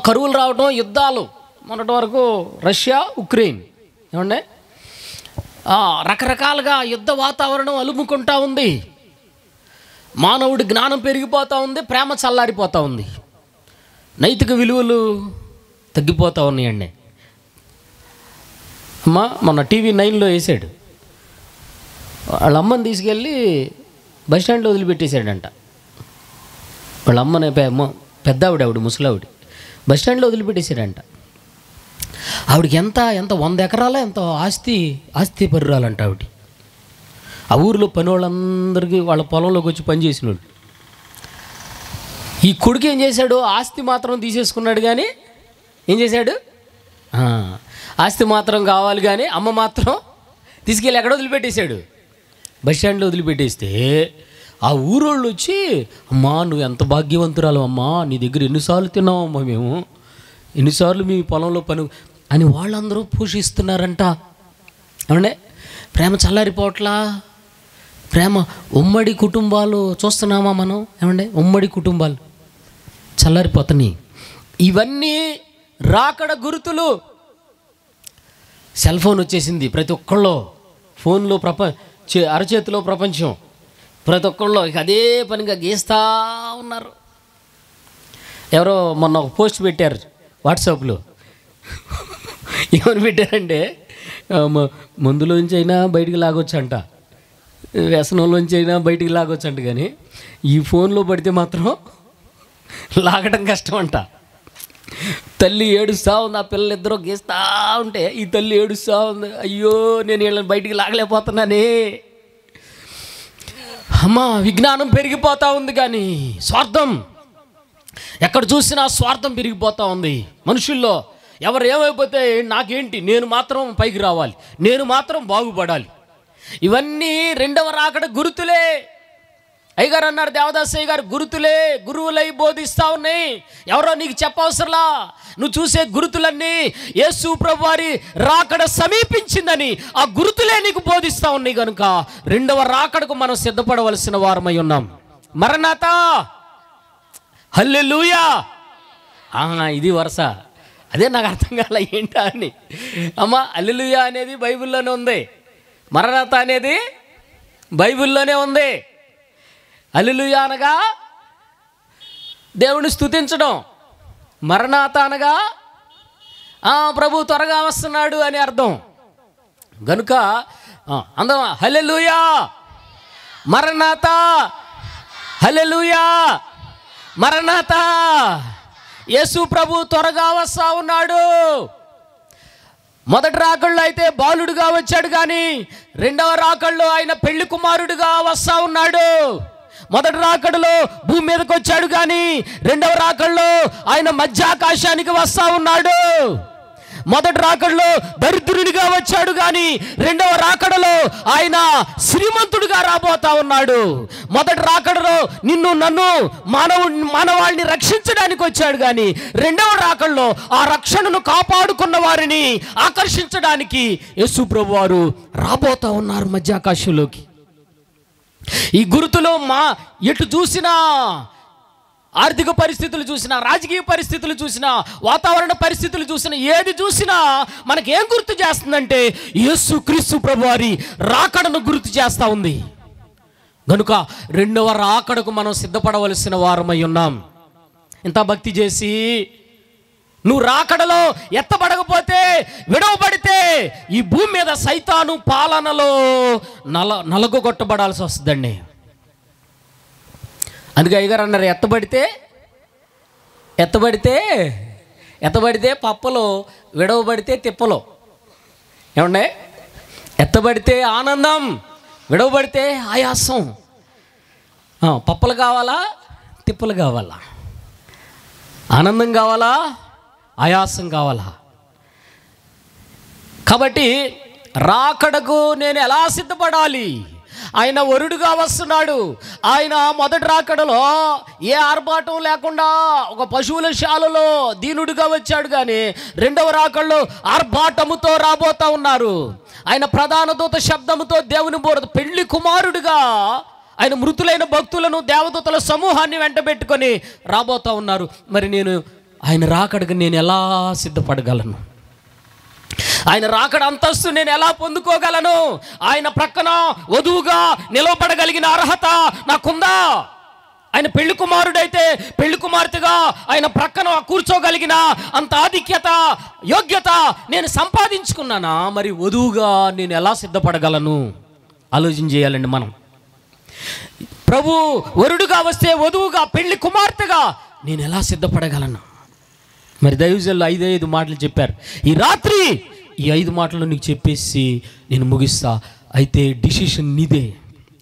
కరువులు రావడం, యుద్ధాలు, మొన్నటి వరకు రష్యా ఉక్రెయిన్, ఏమండి రకరకాలుగా యుద్ధ వాతావరణం అలుముకుంటా ఉంది. మానవుడి జ్ఞానం పెరిగిపోతూ ఉంది, ప్రేమ చల్లారిపోతూ ఉంది, నైతిక విలువలు తగ్గిపోతూ ఉన్నాయండి. మొన్న టీవీ 9లో వేసాడు, వాళ్ళ అమ్మని తీసుకెళ్ళి బస్ స్టాండ్లో వదిలిపెట్టేశాడంట. వాళ్ళ అమ్మని పెద్ద ఆవిడ ముసలావిడ బస్ స్టాండ్లో వదిలిపెట్టేశాడంట. ఆవిడకి ఎంత 100 ఎకరాల ఎంత ఆస్తి పరురాలంట ఆవిడ. ఆ ఊరిలో పని వాళ్ళందరికీ వాళ్ళ పొలంలోకి వచ్చి పని చేసిన వాళ్ళు. ఈ కొడుకు ఏం చేశాడు, ఆస్తి మాత్రం తీసేసుకున్నాడు, కానీ ఏం చేశాడు, ఆస్తి మాత్రం కావాలి కానీ అమ్మ మాత్రం తీసుకెళ్ళి ఎక్కడ వదిలిపెట్టేశాడు, బస్ స్టాండ్లో వదిలిపెట్టేస్తే ఆ ఊరోళ్ళు వచ్చి, అమ్మా నువ్వు ఎంత భాగ్యవంతురాలు అమ్మా, నీ దగ్గర ఎన్నిసార్లు తిన్నావమ్మా మేము, ఎన్నిసార్లు మీ పొలంలో పని అని వాళ్ళందరూ పోషిస్తున్నారంట. ఏమంటే ప్రేమ చల్లారిపోవట్లా? ప్రేమ, ఉమ్మడి కుటుంబాలు చూస్తున్నామా మనం? ఏమంటే ఉమ్మడి కుటుంబాలు చల్లారిపోతున్నాయి. ఇవన్నీ రాకడ గుర్తులు. సెల్ ఫోన్ వచ్చేసింది, ప్రతి ఒక్కళ్ళు ఫోన్లో అరచేతిలో ప్రపంచం, ప్రతి ఒక్కళ్ళు ఇక అదే పనిగా గీస్తూ ఉన్నారు. ఎవరో మొన్న ఒక పోస్ట్ పెట్టారు వాట్సాప్లో, ఏమని పెట్టారంటే మందులోంచి అయినా బయటికి లాగొచ్చంట, వ్యసనంలోంచి అయినా బయటికి లాగొచ్చంట, కానీ ఈ ఫోన్లో పడితే మాత్రం లాగడం కష్టం అంట. తల్లి ఏడుస్తూ ఉంది, ఆ పిల్లలు ఇద్దరు గీస్తూ ఉంటే ఈ తల్లి ఏడుస్తూ ఉంది, అయ్యో నేను వీళ్ళని బయటికి లాగలేకపోతున్నానే. అమ్మా విజ్ఞానం పెరిగిపోతూ ఉంది, కానీ స్వార్థం ఎక్కడ చూసినా స్వార్థం పెరిగిపోతూ ఉంది మనుషుల్లో. ఎవరు ఏమైపోతే నాకేంటి, నేను మాత్రం పైకి రావాలి, నేను మాత్రం బాగుపడాలి. ఇవన్నీ రెండవ రాకడ గుర్తులే. అయ్యగారు అన్నారు, దేవదాసయ్య గారు, గుర్తులే గురువులై బోధిస్తూ ఉన్నాయి. ఎవరో నీకు చెప్పవసరలా, నువ్వు చూసే గుర్తులన్నీ యేసు ప్రభు వారి రాకడ సమీపించిందని ఆ గుర్తులే నీకు బోధిస్తూ ఉన్నాయి. కనుక రెండవ రాకడకు మనం సిద్ధపడవలసిన వారమై ఉన్నాం. మరణాతా, హల్లెలూయా. ఇది వరుస, అదే నాకు అర్థం కాల ఏంటా అని. అమ్మ హల్లెలూయా అనేది బైబిల్లోనే ఉంది, మరణాత అనేది బైబిల్లోనే ఉంది. హల్లెలూయా అనగా దేవుని స్తుతించడం, మరణాత అనగా ప్రభు త్వరగా వస్తున్నాడు అని అర్థం. గనుక అందరం హల్లెలూయా, మరణాత, హల్లెలూయా, మరణాత, యేసు ప్రభు త్వరగా వస్తా ఉన్నాడు. మొదటి రాకళ్ళు అయితే బాలుడుగా వచ్చాడు, కానీ రెండవ రాకళ్ళు ఆయన పెళ్లి కుమారుడుగా వస్తా ఉన్నాడు. మొదటి రాకడలో భూమి మీదకి వచ్చాడు, కానీ రెండవ రాకడలో ఆయన మధ్యాకాశానికి వస్తా ఉన్నాడు. మొదటి రాకడలో దరిద్రునిగా వచ్చాడు, కానీ రెండవ రాకడలో ఆయన శ్రీమంతుడిగా రాబోతా ఉన్నాడు. మొదటి రాకడలో నిన్ను నన్ను మానవాళిని రక్షించడానికి వచ్చాడు, కానీ రెండవ రాకడలో ఆ రక్షణను కాపాడుకున్న వారిని ఆకర్షించడానికి యేసు ప్రభు వారు రాబోతా ఉన్నారు మధ్యాకాశంలోకి. ఈ గుర్తులో ఎటు చూసినా, ఆర్థిక పరిస్థితులు చూసినా, రాజకీయ పరిస్థితులు చూసినా, వాతావరణ పరిస్థితులు చూసినా, ఏది చూసినా మనకేం గుర్తు చేస్తుందంటే యేసు క్రీస్తు ప్రభు వారి రాకడను గుర్తు చేస్తూ ఉంది. కనుక రెండవ రాకడకు మనం సిద్ధపడవలసిన వారమై ఉన్నాం. ఇంత భక్తి చేసి నువ్వు రాకడలో ఎత్తబడకపోతే, విడవబడితే ఈ భూమి మీద సైతాను పాలనలో నలగొట్టబడాల్సి వస్తుందండి. అందుకే అయ్యగారు అన్నారు, ఎత్తబడితే పప్పలో, విడవబడితే తిప్పలో. ఏమండే, ఎత్తబడితే ఆనందం, విడవబడితే ఆయాసం. పప్పలు కావాలా, తిప్పలు కావాలా? ఆనందం కావాలా, ఆయాసం కావాలా? కాబట్టి రాకడకు నేను ఎలా సిద్ధపడాలి? ఆయన వరుడుగా వస్తున్నాడు. ఆయన మొదటి రాకడలో ఏ ఆర్భాటం లేకుండా ఒక పశువుల శాలలో దీనుడిగా వచ్చాడు, కానీ రెండవ రాకడలో ఆర్భాటముతో రాబోతా ఉన్నారు. ఆయన ప్రధాన దూత శబ్దముతో దేవుని పెళ్లి కుమారుడిగా ఆయన మృతులైన భక్తులను, దేవదూతల సమూహాన్ని వెంటబెట్టుకొని రాబోతా ఉన్నారు. మరి నేను ఆయన రాకడకు నేను ఎలా సిద్ధపడగలను? ఆయన రాకడ అంతస్తు నేను ఎలా పొందుకోగలను? ఆయన ప్రక్కన వధువుగా నిలవబడగలిగిన అర్హత నాకుందా? ఆయన పెళ్లి కుమారుడైతే పెళ్లి కుమార్తెగా ఆయన ప్రక్కన కూర్చోగలిగిన అంత ఆధిక్యత, యోగ్యత నేను సంపాదించుకున్నానా? మరి వధువుగా నేను ఎలా సిద్ధపడగలను? ఆలోచన చేయాలండి మనం. ప్రభు వరుడుగా వస్తే వధువుగా, పెళ్లి కుమార్తెగా నేను ఎలా సిద్ధపడగలను? మరి దైవజనులు 5 మాటలు చెప్పారు. ఈ రాత్రి ఈ 5 మాటలు నీకు చెప్పేసి నేను ముగిస్తా. అయితే డిసిషన్ నీదే,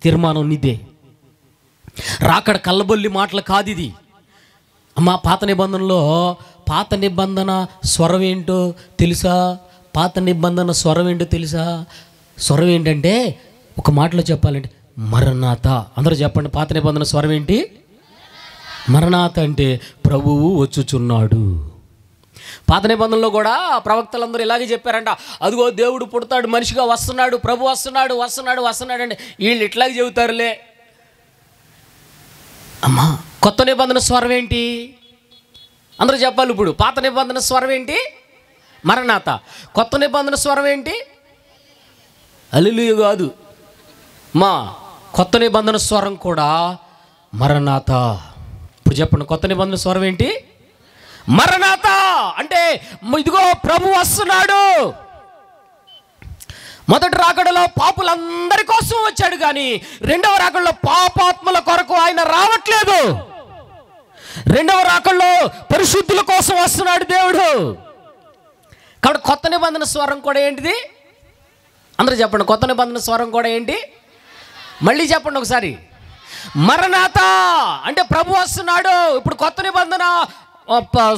తీర్మానం నీదే. రాకడ కళ్ళబొల్లి మాటలు కాదు ఇది. అమ్మా, పాత నిబంధన స్వరం ఏంటో తెలుసా? పాత నిబంధన స్వరం ఏంటో తెలుసా? స్వరం ఏంటంటే, ఒక మాటలో చెప్పాలంటే మరణాత. అందరూ చెప్పండి, పాత నిబంధన స్వరం ఏంటి? మరణాత అంటే ప్రభువు వచ్చుచున్నాడు. పాత నిబంధనలో కూడా ప్రవక్తలందరూ ఇలాగే చెప్పారంట, అదిగో దేవుడు పుడతాడు, మనిషిగా వస్తున్నాడు, ప్రభు వస్తున్నాడు అంటే వీళ్ళు ఇట్లాగే చెబుతారులే. అమ్మా, కొత్త నిబంధన స్వరం ఏంటి? అందరూ చెప్పాలి. ఇప్పుడు పాత నిబంధన స్వరం ఏంటి? మరణాత. కొత్త నిబంధన స్వరం ఏంటి? హల్లెలూయా కాదు మా, కొత్త నిబంధన స్వరం కూడా మరణాత. ఇప్పుడు చెప్పండి, కొత్త నిబంధన స్వరం ఏంటి? మరణాత. అంటే ఇదిగో ప్రభు వస్తున్నాడు. మొదటి రాకడలో పాపులందరి కోసం వచ్చాడు, కానీ రెండవ రాకడలో పాపాత్ముల కొరకు ఆయన రావట్లేదు. రెండవ రాకడలో పరిశుద్ధుల కోసం వస్తున్నాడు దేవుడు. కాబట్టి కొత్త నిబంధన స్వరం కూడా ఏంటిది? అందరూ చెప్పండి, కొత్త నిబంధన స్వరం కూడా ఏంటి? మళ్ళీ చెప్పండి ఒకసారి. మరణాత అంటే ప్రభు వస్తున్నాడు. ఇప్పుడు కొత్త నిబంధన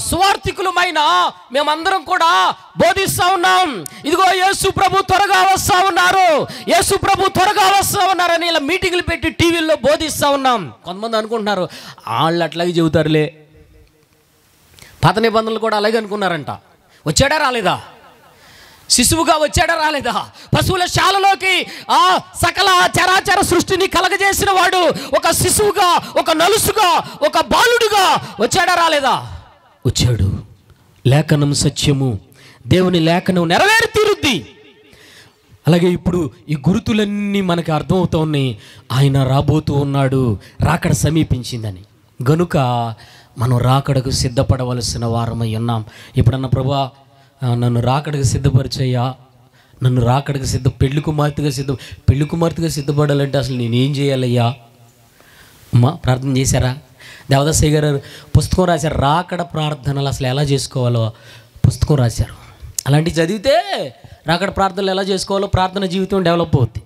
సువార్థికులమైన మేమందరం కూడా బోధిస్తూ ఉన్నాం, ఇదిగో యేసు ప్రభు త్వరగా వస్తూ ఉన్నారు, యేసు ప్రభు త్వరగా వస్తూ ఉన్నారని ఇలా మీటింగ్లు పెట్టి టీవీల్లో బోధిస్తూ ఉన్నాం. కొంతమంది అనుకుంటున్నారు వాళ్ళు అట్లాగే చెబుతారులే. పాత నిబంధనలు కూడా అలాగే అనుకున్నారంట. వచ్చాడా రాలేదా? శిశువుగా వచ్చాడా రాలేదా? పశువుల శాలలోకి ఆ సకల చరాచర సృష్టిని కలగజేసిన వాడు ఒక శిశువుగా, ఒక నలుసుగా, ఒక బాలుడుగా వచ్చాడా రాలేదా? వచ్చాడు. లేఖనం సత్యము, దేవుని లేఖనం నెరవేరి తీరుద్ది. అలాగే ఇప్పుడు ఈ గుర్తులన్నీ మనకి అర్థమవుతూ ఉన్నాయి, ఆయన రాబోతూ ఉన్నాడు, రాకడ సమీపించిందని. గనుక మనం రాకడకు సిద్ధపడవలసిన వారమై ఉన్నాం. ఎప్పుడన్నా ప్రభా నన్ను రాకడకు సిద్ధపరిచయ్యా, నన్ను రాకడకు పెళ్లి కుమార్తెగా సిద్ధపడాలంటే అసలు నేనేం చేయాలయ్యా? అమ్మా, ప్రార్థన చేశారా? దేవదాసయ్య గారు పుస్తకం రాశారు, రాకడ ప్రార్థనలు అసలు ఎలా చేసుకోవాలో పుస్తకం రాశారు. అలాంటివి చదివితే రాకడ ప్రార్థనలు ఎలా చేసుకోవాలో ప్రార్థన జీవితం డెవలప్ అవుద్ది.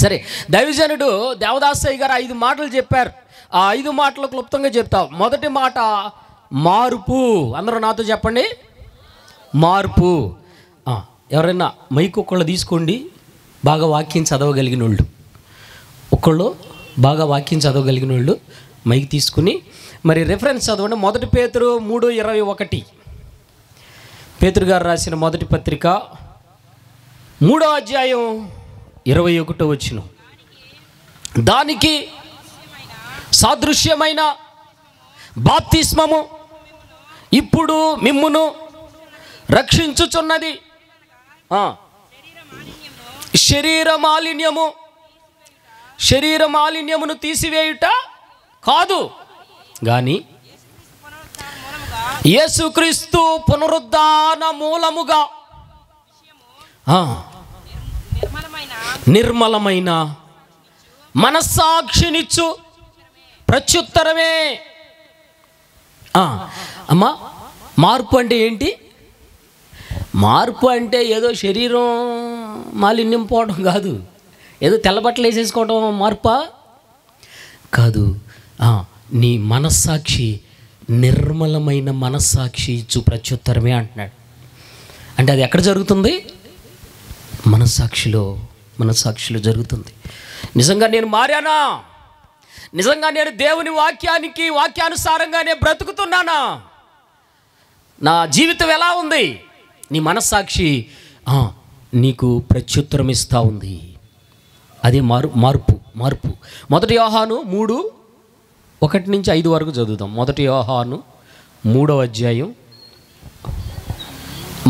సరే, దైవజనుడు దేవదాసయ్య గారు 5 మాటలు చెప్పారు. ఆ 5 మాటలు క్లుప్తంగా చెప్తాం. మొదటి మాట మార్పు. అందరూ నాతో చెప్పండి, మార్పు. ఎవరైనా మైక్ ఒకళ్ళు తీసుకోండి, బాగా వాక్యం చదవగలిగిన వాళ్ళు, బాగా వాక్యం చదవగలిగిన వాళ్ళు మైక్ తీసుకుని మరి రెఫరెన్స్ చదవండి. 1 పేతురు 3:21. పేతురు గారు రాసిన మొదటి పత్రిక 3వ అధ్యాయం 21వ వచనం. దానికి సాదృశ్యమైన బాప్తిస్మము ఇప్పుడు మిమ్మును రక్షించుచున్నది. శరీర మాలిన్యమును తీసివేయుట కాదు, గాని యేసుక్రీస్తు పునరుద్ధాన మూలముగా నిర్మలమైన మనస్సాక్షినిచ్చు ప్రత్యుత్తరమే. అమ్మా, మార్పు అంటే ఏంటి? మార్పు అంటే ఏదో శరీరం మాలిన్యం పోవడం కాదు, ఏదో తెల్లబట్టలు వేసేసుకోవడం మార్పా కాదు. నీ మనస్సాక్షి, నిర్మలమైన మనస్సాక్షి ఇచ్చు ప్రత్యుత్తరమే అంటున్నాడు. అంటే అది ఎక్కడ జరుగుతుంది? మనస్సాక్షిలో జరుగుతుంది. నిజంగా నేను మారానా? నిజంగా నేను దేవుని వాక్యానుసారంగానే బ్రతుకుతున్నానా? నా జీవితం ఎలా ఉంది? నీ మనస్సాక్షి నీకు ప్రత్యుత్తరం ఇస్తూ ఉంది. అదే మార్పు. 1 యోహాను 3:1-5 వరకు చదువుతాం. 1 యోహాను 3వ అధ్యాయం.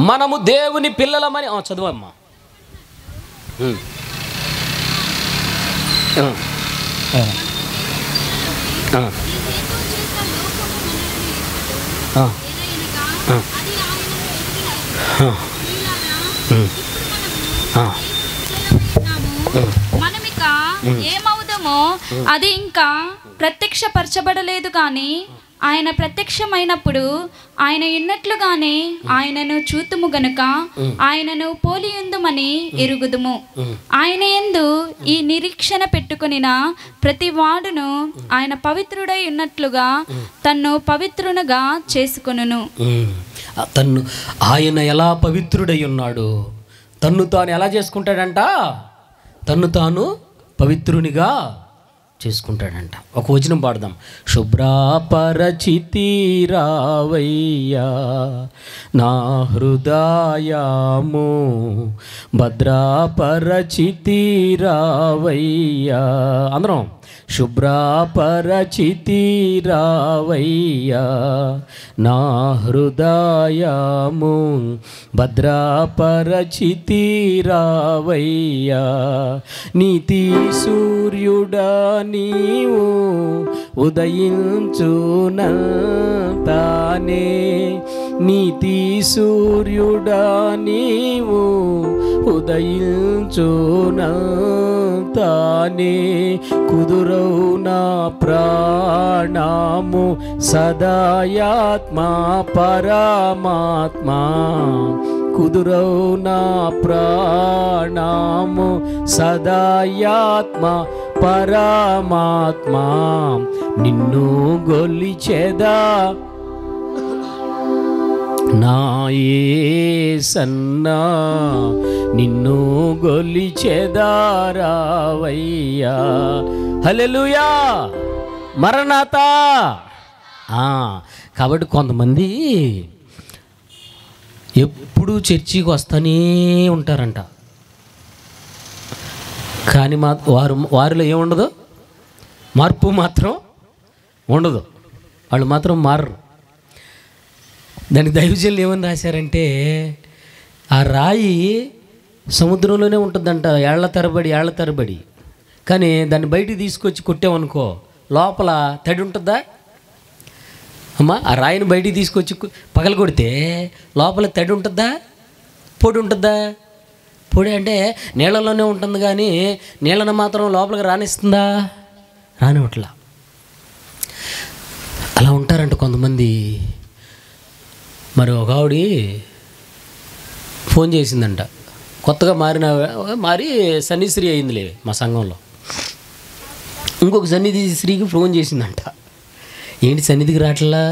మనము దేవుని పిల్లలమని చదువమ్మా. మనమిక ఏమవుదామో అది ఇంకా ప్రత్యక్షపరచబడలేదు, కానీ ఆయన ప్రత్యక్షమైనప్పుడు ఆయన ఉన్నట్లుగానే ఆయనను చూతుము గనుక ఆయనను పోలియుందుమని ఎరుగుదుము. ఆయన యందు ఈ నిరీక్షణ పెట్టుకొనిన ప్రతి వాడును ఆయన పవిత్రుడై ఉన్నట్లుగా తన్ను పవిత్రునిగా చేసుకొనును. తన్ను ఆయన ఎలా పవిత్రుడై ఉన్నాడు, తన్ను తాను ఎలా చేసుకుంటాడంట? తన్ను తాను పవిత్రునిగా చేసుకుంటాడంట. ఒక వచనం పాడదాం. శుభ్రపరచితి రావయ్యా నా హృదయము, భద్రపరచితి రావయ్యా. అందరం శుభ్రపరచితి రావయ్యా నా హృదయము, భద్రపరచితి రావయ్యా. నీతి సూర్యుడా నీవు ఉదయించునంతానే, నీతి సూర్యుడా నీవు ఉదయించునంతానే, కుదురవు నా ప్రాణము సదాయాత్మ పరమాత్మ, కుదురవు నా ప్రాణము సదాయాత్మ పరమాత్మ. నిన్ను గొలిచెదా నా యేసన్నా, నిన్ను గొలిచెదా రావయ్యా. హల్లెలూయా, మరణాతా. కాబట్టి కొంతమంది ఎప్పుడూ చర్చికి వస్తూనే ఉంటారంట, కానీ వారిలో ఏముండదు, మార్పు మాత్రం ఉండదు. వాళ్ళు మాత్రం మారరు. దానికి దైవజనులు ఏమని రాశారంటే, ఆ రాయి సముద్రంలోనే ఉంటుందంట ఏళ్ల తరబడి, కానీ దాన్ని బయటికి తీసుకొచ్చి కొట్టామనుకో లోపల తడి ఉంటుందా అమ్మా? ఆ రాయిని బయటికి తీసుకొచ్చి పగల కొడితే లోపల తడి ఉంటుందా, పొడి ఉంటుందా? పొడి అంటే నీళ్ళలోనే ఉంటుంది, కానీ నీళ్ళను మాత్రం లోపలికి రానిస్తుందా? రానివ్వట్లా. అలా ఉంటారంట కొంతమంది. మరి ఒక ఆవిడ ఫోన్ చేసిందంట, కొత్తగా మారి సన్నిశ్రీ అయిందిలే మా సంఘంలో. ఇంకొక సన్నిధి స్త్రీకి ఫోన్ చేసిందంట, ఏంటి సన్నిధికి రావట్లా,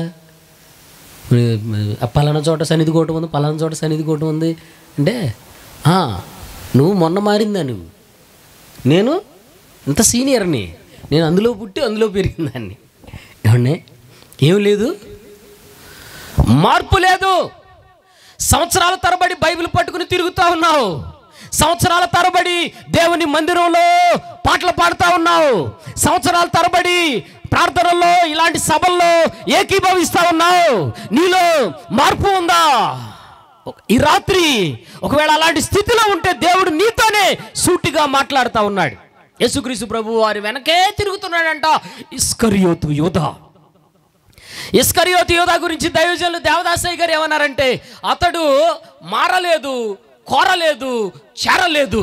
పలానా చోట సన్నిధి కోటం ఉంది, పలానా చోట సన్నిధి కోటం ఉంది అంటే, నువ్వు మొన్న మారిందా, నేను ఇంత సీనియర్ని, నేను అందులో పుట్టి అందులో పెరిగిందాన్ని. ఏమన్నా ఏం లేదు, మార్పు లేదు. సంవత్సరాల తరబడి బైబిల్ పట్టుకుని తిరుగుతూ ఉన్నావు, సంవత్సరాల తరబడి దేవుని మందిరంలో పాటలు పాడుతూ ఉన్నావు, సంవత్సరాల తరబడి ప్రార్థనల్లో ఇలాంటి సభల్లో ఏకీభవిస్తూ ఉన్నావు. నీలో మార్పు ఉందా? ఈ రాత్రి ఒకవేళ అలాంటి స్థితిలో ఉంటే దేవుడు నీతోనే సూటిగా మాట్లాడుతూ ఉన్నాడు. యేసుక్రీస్తు ప్రభువు వారి వెనకే తిరుగుతున్నాడంట ఇస్కరియోతు యోధా. ఇస్కరియోతు యోధా గురించి దైవజనులు దేవదాసయ్య గారు ఏమన్నారంటే, అతడు మారలేదు, కోరలేదు, చేరలేదు.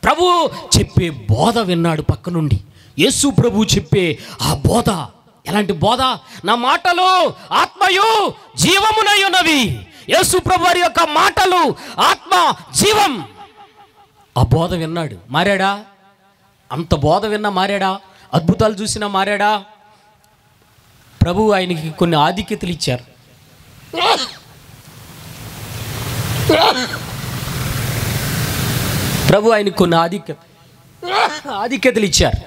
ప్రభు చెప్పే బోధ విన్నాడు పక్క నుండి. యేసు ప్రభు చెప్పే ఆ బోధ ఎలాంటి బోధ? నా మాటలు ఆత్మయు జీవమునై ఉన్నవి. యేసు ప్రభు వారి యొక్క మాటలు ఆత్మ జీవం. ఆ బోధ విన్నాడు, మారాడా? అంత బోధ విన్నా మారాడా? అద్భుతాలు చూసినా మారాడా? ప్రభు ఆయనకి కొన్ని ఆధిక్యతలు ఇచ్చారు. ప్రభు ఆయనకి కొన్ని ఆధిక్యతలు ఇచ్చారు.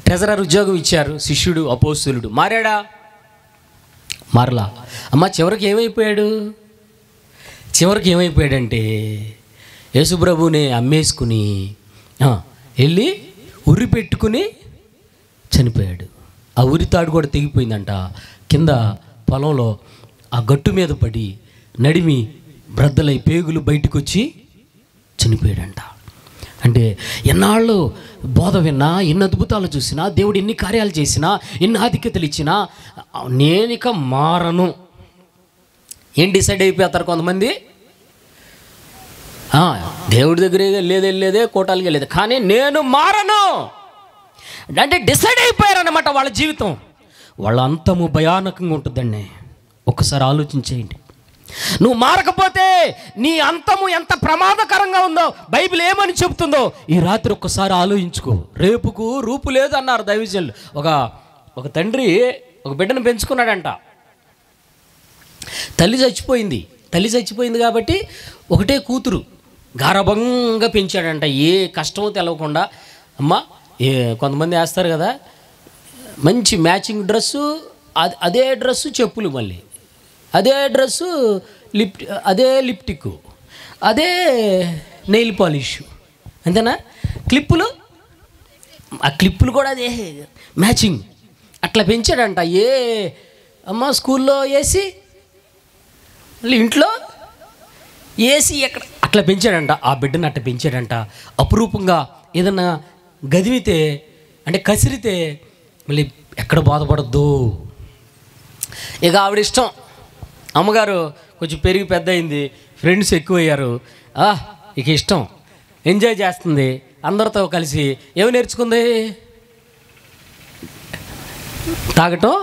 ట్రెజరర్ ఉద్యోగం ఇచ్చారు. శిష్యుడు, అపోస్తలుడు. మారాడా? మారలా. అమ్మ చివరికి ఏమైపోయాడంటే యేసుప్రభుని అమ్మేసుకుని వెళ్ళి ఉరి పెట్టుకుని చనిపోయాడు. ఆ ఉరితాడు కూడా తెగిపోయిందంట. కింద పొలంలో ఆ గట్టు మీద పడి నడిమి బ్రద్దలై పేగులు బయటకు వచ్చి చనిపోయాడంట. అంటే ఎన్నాళ్ళు బోధ విన్నా, ఎన్ని అద్భుతాలు చూసినా, దేవుడు ఎన్ని కార్యాలు చేసినా, ఎన్ని ఆధిక్యతలు ఇచ్చినా నేనిక మారను ఏం డిసైడ్ అయిపోతారు కొంతమంది. దేవుడి దగ్గర లేదే కోటాలకే లేదు, కానీ నేను మారను అంటే డిసైడ్ అయిపోయారన్నమాట. వాళ్ళ జీవితం, వాళ్ళ అంతము భయానకంగా ఉంటుందండి. ఒక్కసారి ఆలోచించేయండి. నువ్వు మారకపోతే నీ అంతము ఎంత ప్రమాదకరంగా ఉందో బైబిల్ ఏమని చెబుతుందో ఈ రాత్రి ఒక్కసారి ఆలోచించుకో. రేపుకు రూపు లేదు అన్నారు దైవజనులు. ఒక తండ్రి ఒక బిడ్డను పెంచుకున్నాడంట. తల్లి చచ్చిపోయింది కాబట్టి ఒకటే కూతురు గారాబంగా పెంచాడంట. ఏ కష్టమో తెలవకుండా. అమ్మ కొంతమంది వేస్తారు కదా మంచి మ్యాచింగ్ డ్రెస్సు, అదే డ్రెస్సు చెప్పులు, మళ్ళీ అదే డ్రెస్సు, అదే లిప్టిక్, అదే నెయిల్ పాలిష్, అంతేనా? క్లిప్పులు, ఆ క్లిప్పులు కూడా అదే మ్యాచింగ్. అట్లా పెంచాడంట. అమ్మ స్కూల్లో ఏసీ, మళ్ళీ ఇంట్లో ఏసీ, ఎక్కడ అట్లా పెంచాడంట. ఆ బిడ్డను అట్లా పెంచాడంట. అపురూపంగా ఏదన్నా గదిమితే అంటే కసిరితే మళ్ళీ ఎక్కడ బాధపడద్దు. ఇక ఆవిడ ఇష్టం. అమ్మగారు కొంచెం పెరిగి పెద్ద అయింది, ఫ్రెండ్స్ ఎక్కువయ్యారు, ఇక ఇష్టం, ఎంజాయ్ చేస్తుంది. అందరితో కలిసి ఏమి నేర్చుకుంది? తాగటం,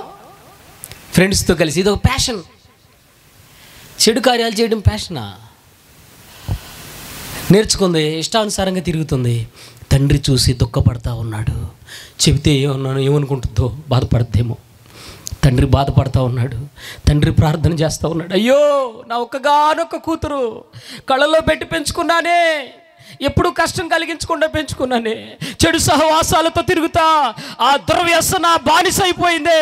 ఫ్రెండ్స్తో కలిసి. ఇది ఒక ప్యాషన్. చెడు కార్యాలు చేయడం ప్యాషనా? నేర్చుకుంది, ఇష్టానుసారంగా తిరుగుతుంది. తండ్రి చూసి దుఃఖపడతా ఉన్నాడు. చెబితే ఏమనుకుంటుందో, బాధపడద్దేమో. తండ్రి బాధపడతా ఉన్నాడు. తండ్రి ప్రార్థన చేస్తూ ఉన్నాడు. అయ్యో నా ఒక్కగానొక్క కూతురు కళ్ళలో పెట్టి పెంచుకున్నానే, ఎప్పుడు కష్టం కలిగించకుండా పెంచుకున్నానే, చెడు సహవాసాలతో తిరుగుతా ఆ దుర్వ్యసన బానిస అయిపోయిందే,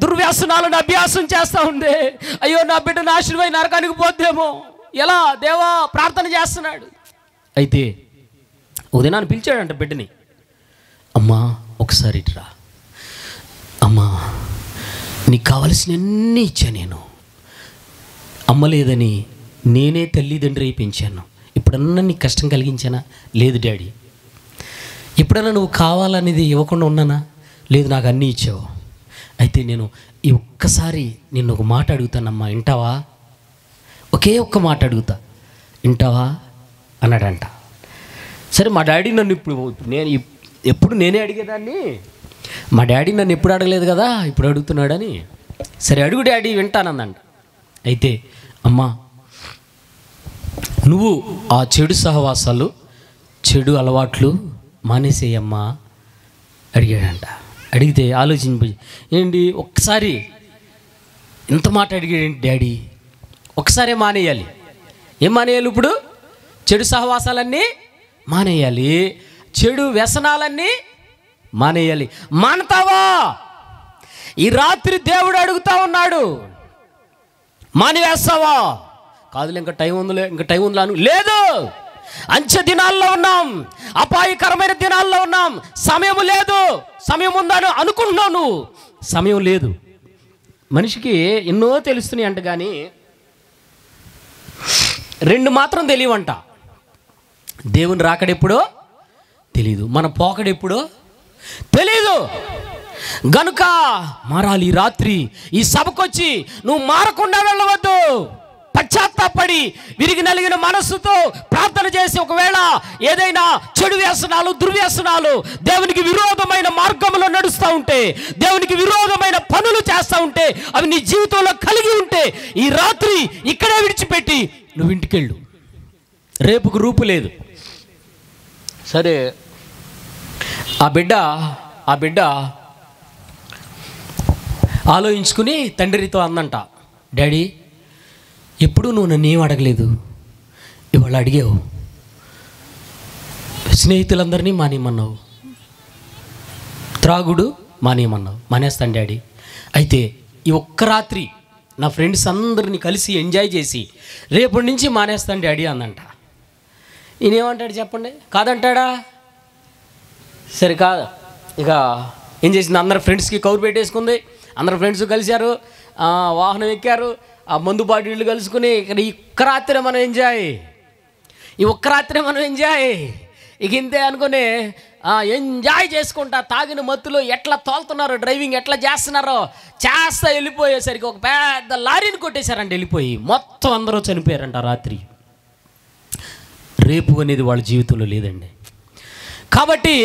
దుర్వ్యసనాలను అభ్యాసం చేస్తూ ఉంది. అయ్యో నా బిడ్డ నాశనమై నరకానికి పోద్దేమో, ఎలా దేవా ప్రార్థన చేస్తున్నాడు. అయితే ఉదయాన్ని పిలిచాడంట బిడ్డని. అమ్మా ఒకసారి ఇట్రా, అమ్మా నీకు కావలసినవన్నీ ఇచ్చా నేను. అమ్మ లేదని నేనే తల్లిదండ్రి పెంచాను. ఎప్పుడన్నా నీకు కష్టం కలిగించానా? లేదు డాడీ. ఎప్పుడన్నా నువ్వు కావాలనేది ఇవ్వకుండా ఉన్నానా? లేదు, నాకు అన్నీ ఇచ్చావు. అయితే నేను ఈ ఒక్కసారి నిన్ను ఒక మాట అడుగుతానమ్మా, వింటావా? ఒకే ఒక్క మాట అడుగుతా, వింటావా అన్నాడంట. సరే మా డాడీ నన్ను ఎప్పుడు నేనే అడిగేదాన్ని, మా డాడీ నన్ను ఎప్పుడు అడగలేదు కదా, ఇప్పుడు అడుగుతున్నాడని. సరే అడుగు డాడీ, వింటానందంట. అయితే అమ్మా నువ్వు ఆ చెడు సహవాసాలు, చెడు అలవాట్లు మానేసేయమ్మా అడిగాడంట. అడిగితే ఆలోచించి, ఏంటి ఒక్కసారి ఇంత మాట అడిగాడేంటి డాడీ? ఒకసారే మానేయాలి. ఏం మానేయాలి ఇప్పుడు? చెడు సహవాసాలన్నీ మానేయాలి, చెడు వ్యసనాలన్నీ మానేయాలి. మానతావా? ఈ రాత్రి దేవుడు అడుగుతా ఉన్నాడు, మానేస్తావా? కాదులే, ఇంకా టైం ఉందిలే అను. లేదు, అంచె దినాల్లో ఉన్నాం, అపాయకరమైన దినాల్లో ఉన్నాం. సమయం లేదు. సమయం ఉందని అనుకుంటున్నావు నువ్వు, సమయం లేదు. మనిషికి ఎన్నో తెలుస్తున్నాయి అంట, కానీ రెండు మాత్రం తెలియవంట. దేవుని రాకడెప్పుడో తెలీదు, మన పోకడెప్పుడో తెలీదు. గనుక మారాలి. రాత్రి ఈ సభకొచ్చి నువ్వు మారకుండా వెళ్ళవద్దు. పశ్చాత్తాపడి విరిగి నలిగిన మనస్సుతో ప్రార్థన చేసి, ఒకవేళ ఏదైనా చెడు వ్యసనాలు, దుర్వ్యసనాలు, దేవునికి విరోధమైన మార్గంలో నడుస్తూ ఉంటే, దేవునికి విరోధమైన పనులు చేస్తూ ఉంటే, అవి నీ జీవితంలో కలిగి ఉంటే, ఈ రాత్రి ఇక్కడే విడిచిపెట్టి నువ్వు ఇంటికెళ్ళు. రేపుకు రూపు లేదు. సరే ఆ బిడ్డ ఆలోచించుకుని తండ్రితో అందంట, డాడీ ఎప్పుడు నువ్వు నన్ను ఏం అడగలేదు, ఇవాళ అడిగావు. స్నేహితులందరినీ మానేయమన్నావు, త్రాగుడు మానేయమన్నావు. మానేస్తాను డాడీ. అయితే ఈ ఒక్క రాత్రి నా ఫ్రెండ్స్ అందరినీ కలిసి ఎంజాయ్ చేసి రేపటి నుంచి మానేస్తాను డాడీ అందంట. ఈయనేమంటాడు చెప్పండి? కాదంటాడా? సరే కాదు. ఇక ఏం చేసింది, అందరు ఫ్రెండ్స్కి కౌరు పెట్టేసుకుంది. అందరు ఫ్రెండ్స్ కలిశారు. వాహనం ఎక్కారు, ఆ మందు బాటి ఇళ్ళు కలుసుకుని ఇక్కడ ఈ ఒక్క రాత్రి మనం ఎంజాయ్, ఈ ఒక్క రాత్రి మనం ఎంజాయ్, ఇక ఇంతే అనుకుని ఎంజాయ్ చేసుకుంటా తాగిన మత్తులో ఎట్లా తోలుతున్నారో, డ్రైవింగ్ ఎట్లా చేస్తున్నారో చేస్తా వెళ్ళిపోయేసరికి ఒక పెద్ద లారీని కొట్టేశారంట, వెళ్ళిపోయి మొత్తం అందరూ చనిపోయారంట రాత్రి. రేపు అనేది వాళ్ళ జీవితంలో లేదండి. కాబట్టి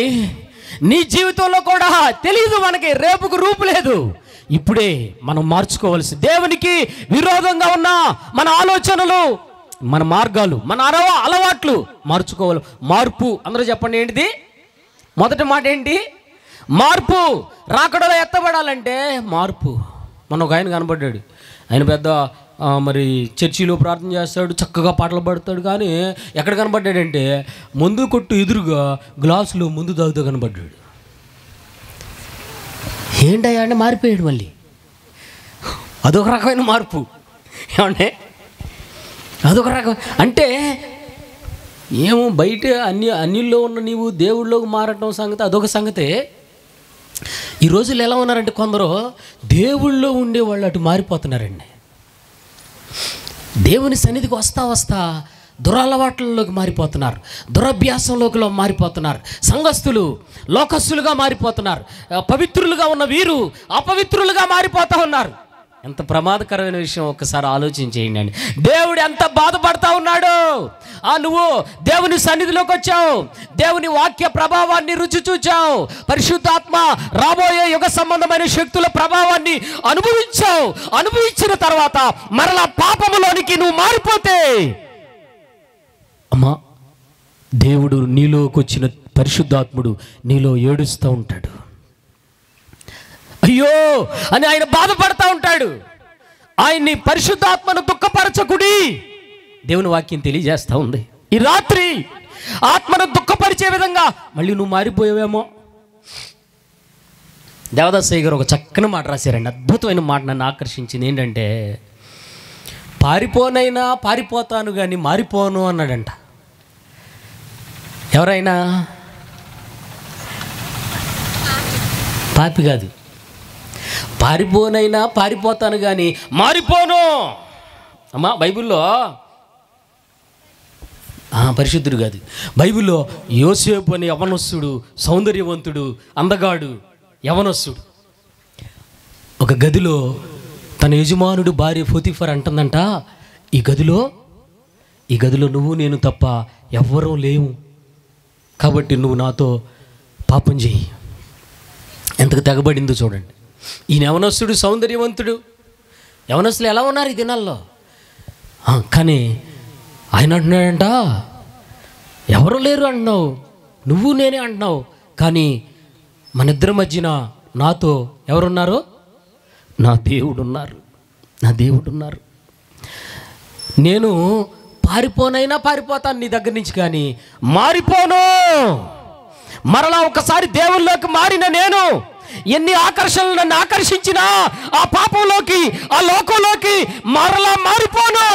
నీ జీవితంలో కూడా తెలియదు మనకి, రేపుకు రూపు లేదు. ఇప్పుడే మనం మార్చుకోవాల్సి, దేవునికి విరోధంగా ఉన్న మన ఆలోచనలు, మన మార్గాలు, మన అలవాట్లు మార్చుకోవాలి. మార్పు, అందరూ చెప్పండి ఏంటిది? మొదటి మాట ఏంటి? మార్పు. రాకడలో ఎత్తబడాలంటే మార్పు. మన ఒక ఆయన కనబడ్డాడు, ఆయన పెద్ద మరి చర్చిలో ప్రార్థన చేస్తాడు, చక్కగా పాటలు పాడతాడు, కానీ ఎక్కడ కనబడ్డాడంటే మందు కొట్టు ఎదురుగా గ్లాసులో ముందు తాగుతూ కనబడ్డాడు. ఏంటయ్యా అంటే మారిపోయాడు మళ్ళీ. అదొక రకమైన మార్పు. ఏమంటే అదొక రకం అంటే ఏమో బయట అన్యుల్లో ఉన్న నీవు దేవుళ్ళలోకి మారటం సంగతి అదొక సంగతే. ఈ రోజుల్లో ఎలా ఉన్నారంటే కొందరు దేవుళ్ళో ఉండేవాళ్ళు అటు మారిపోతున్నారండి. దేవుని సన్నిధికి వస్తా దురలవాట్లలోకి మారిపోతున్నారు, దురభ్యాసంలోకి మారిపోతున్నారు. సంఘస్థులు లోకస్తులుగా మారిపోతున్నారు. పవిత్రులుగా ఉన్న వీరు అపవిత్రులుగా మారిపోతూ ఉన్నారు. ఎంత ప్రమాదకరమైన విషయం ఒక్కసారి ఆలోచించేయండి. దేవుడు ఎంత బాధపడతా ఉన్నాడు. నువ్వు దేవుని సన్నిధిలోకి వచ్చావు, దేవుని వాక్య ప్రభావాన్ని రుచి చూచావు, పరిశుద్ధాత్మ రాబోయే యుగ సంబంధమైన శక్తుల ప్రభావాన్ని అనుభవించావు. అనుభవించిన తర్వాత మరలా పాపములోనికి నువ్వు మారిపోతే అమ్మా, దేవుడు నీలోకి వచ్చిన పరిశుద్ధాత్ముడు నీలో ఏడుస్తూ ఉంటాడు. అయ్యో అని ఆయన బాధపడతా ఉంటాడు. ఆయన్ని పరిశుద్ధాత్మను దుఃఖపరచకుడి దేవుని వాక్యం తెలియజేస్తూ ఉంది. ఈ రాత్రి ఆత్మను దుఃఖపరిచే విధంగా మళ్ళీ నువ్వు మారిపోయావేమో. దేవదాసయ్య గారు ఒక చక్కని మాట రాశారండి, అద్భుతమైన మాట నన్ను ఆకర్షించింది. ఏంటంటే పారిపోనైనా పారిపోతాను కానీ మారిపోను అన్నాడంట. ఎవరైనా పాపి కాదు, పారిపోనైనా పారిపోతాను కానీ మారిపోను. అమ్మా బైబిల్లో పరిశుద్ధుడు కాదు, బైబిల్లో యోసేపు అని యవనస్తుడు, సౌందర్యవంతుడు, అందగాడు యవనస్తుడు ఒక గదిలో తన యజమానుడు భార్య పోతిఫర్ అంటుందంట, ఈ గదిలో నువ్వు నేను తప్ప ఎవ్వరూ లేవు, కాబట్టి నువ్వు నాతో పాపం చేయి. ఎంతకు తెగబడిందో చూడండి. ఈయన యవనస్తుడు, సౌందర్యవంతుడు. యవనస్తులు ఎలా ఉన్నారు ఈ దినాల్లో? కానీ ఆయన అంటున్నాడంట, ఎవరు లేరు అంటున్నావు, నువ్వు నేనే అంటున్నావు, కానీ మన ఇద్దరి మధ్యన నాతో ఎవరున్నారు? నా దేవుడున్నారు. నేను పారిపోనైనా పారిపోతాను నీ దగ్గర నుంచి, కానీ మారిపోను. మరలా ఒకసారి దేవుల్లోకి మారిన నేను ఎన్ని ఆకర్షణలు నన్ను ఆకర్షించినా ఆ పాపంలోకి, ఆ లోకంలోకి మరలా మారిపోను.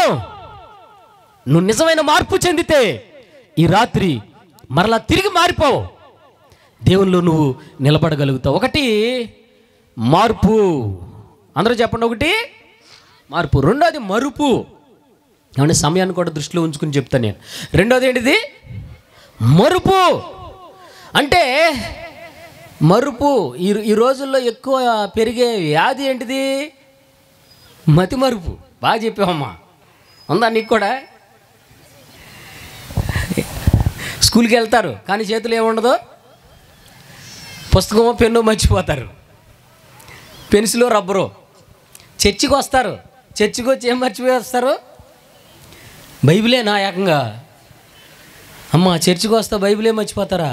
నువ్వు నిజమైన మార్పు చెందితే ఈ రాత్రి మరలా తిరిగి మారిపోవు, దేవునిలో నువ్వు నిలబడగలుగుతావు. ఒకటి మార్పు, అందరూ చెప్పండి. ఒకటి మార్పు, రెండోది మరుపు. ఏమంటే సమయాన్ని కూడా దృష్టిలో ఉంచుకుని చెప్తాను నేను. రెండోది ఏంటిది? మరుపు. అంటే మరుపు ఈ రోజుల్లో ఎక్కువ పెరిగే వ్యాధి ఏంటిది? మతి మరుపు. బాగా చెప్పావమ్మా, ఉందా నీకు కూడా? స్కూల్కి వెళ్తారు కానీ చేతులు ఏముండదు, పుస్తకమో పెన్ను మర్చిపోతారు, పెన్సిలు రబ్బరు. చర్చికి వస్తారు, చర్చికి వచ్చి ఏం మర్చిపోయి వస్తారు? బైబిలేనా ఏకంగా? అమ్మ చర్చికి వస్తా బైబిలే మర్చిపోతారా?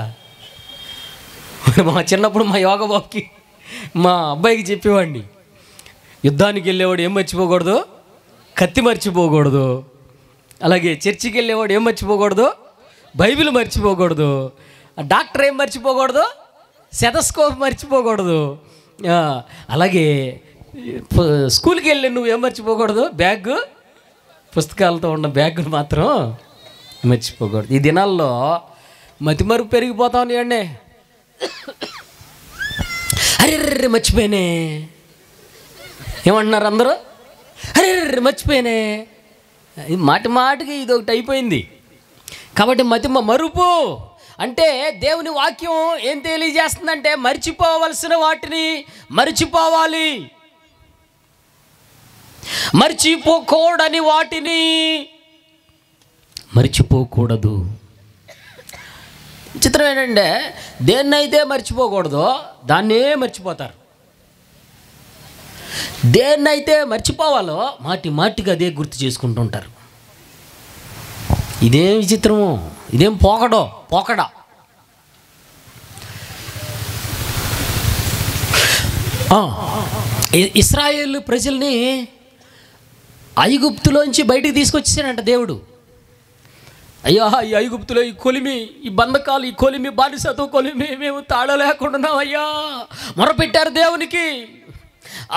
మా చిన్నప్పుడు మా యోగ బాబుకి, మా అబ్బాయికి చెప్పేవాడిని, యుద్ధానికి వెళ్ళేవాడు ఏం మర్చిపోకూడదు? కత్తి మర్చిపోకూడదు. అలాగే చర్చికి వెళ్ళేవాడు ఏం మర్చిపోకూడదు? బైబిల్ మర్చిపోకూడదు. డాక్టర్ ఏం మర్చిపోకూడదు? సెటస్కోప్ మర్చిపోకూడదు. అలాగే స్కూల్కి వెళ్ళి నువ్వు ఏం మర్చిపోకూడదు? బ్యాగ్, పుస్తకాలతో ఉన్న బ్యాగులు మాత్రం మర్చిపోకూడదు. ఈ దినాల్లో మతి మరుపు పెరిగిపోతా ఉన్నాయండి. అరే మర్చిపోయానే, ఏమంటున్నారు అందరూ? అరే మర్చిపోయానే. మాటి మాటికి ఇది ఒకటి అయిపోయింది. కాబట్టి మరుపు అంటే దేవుని వాక్యం ఏం తెలియజేస్తుందంటే మర్చిపోవలసిన వాటిని మర్చిపోవాలి, మర్చిపోకూడని వాటిని మర్చిపోకూడదు. చిత్రం ఏంటంటే దేన్నైతే మర్చిపోకూడదో దాన్నే మర్చిపోతారు, దేన్నైతే మర్చిపోవాలో మాటి మాటికి అదే గుర్తు చేసుకుంటుంటారు. ఇదేం విచిత్రము, ఇదేం పోకడా. ఇశ్రాయేలు ప్రజల్ని ఐగుప్తులోంచి బయటికి తీసుకొచ్చేసాడంట దేవుడు. అయ్యా ఈ ఐగుప్తులో ఈ కొలిమి, ఈ బంధకాలు, ఈ కొలిమి, బానిసతో కొలిమి మేము తాళలేకుండాన్నాం అయ్యా. మొరపెట్టారు దేవునికి.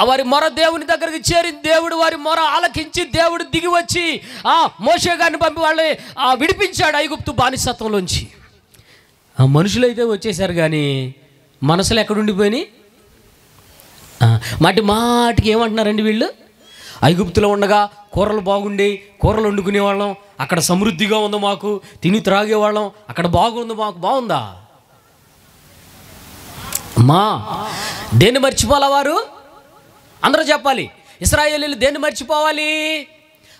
వారి మొర దేవుని దగ్గరికి చేరింది. దేవుడు వారి మొర ఆలకించి దేవుడు దిగి వచ్చి మోషే గారిని పంపి వాళ్ళని విడిపించాడు ఐగుప్తు బానిసత్వంలోంచి. మనుషులైతే వచ్చేసారు కానీ మనసులు ఎక్కడుండిపోయినాయి? మాటికి ఏమంటున్నారండి వీళ్ళు? ఐగుప్తులో ఉండగా కూరలు బాగుండి కూరలు వండుకునేవాళ్ళం, అక్కడ సమృద్ధిగా ఉంది, మాకు తిని త్రాగేవాళ్ళం, అక్కడ బాగుంది, మాకు బాగుందా? అమ్మా దేన్ని మర్చిపోవాలా వారు? అందరూ చెప్పాలి. ఇశ్రాయేలీయులు దేన్ని మర్చిపోవాలి?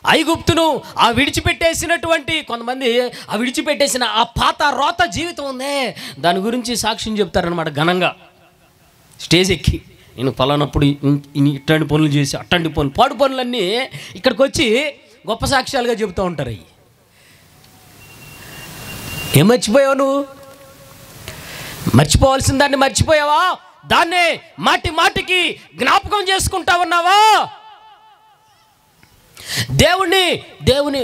ఐగుప్తును విడిచిపెట్టేసినటువంటి కొంతమంది విడిచిపెట్టేసిన ఆ పాత రోత జీవితం ఉందే దాని గురించి సాక్ష్యం చెప్తారనమాట ఘనంగా స్టేజ్ ఎక్కి. నేను పలానప్పుడు ఇట్లాంటి పనులు చేసి అట్లాంటి పనులు పాడు పనులన్నీ ఇక్కడికి వచ్చి గొప్ప సాక్ష్యాలుగా చెబుతూ ఉంటారు. అవి ఏం మర్చిపోయావు నువ్వు? మర్చిపోవాల్సిన దాన్ని మర్చిపోయావా? దాన్నే మాటికి జ్ఞాపకం చేసుకుంటా ఉన్నావా? దేవుని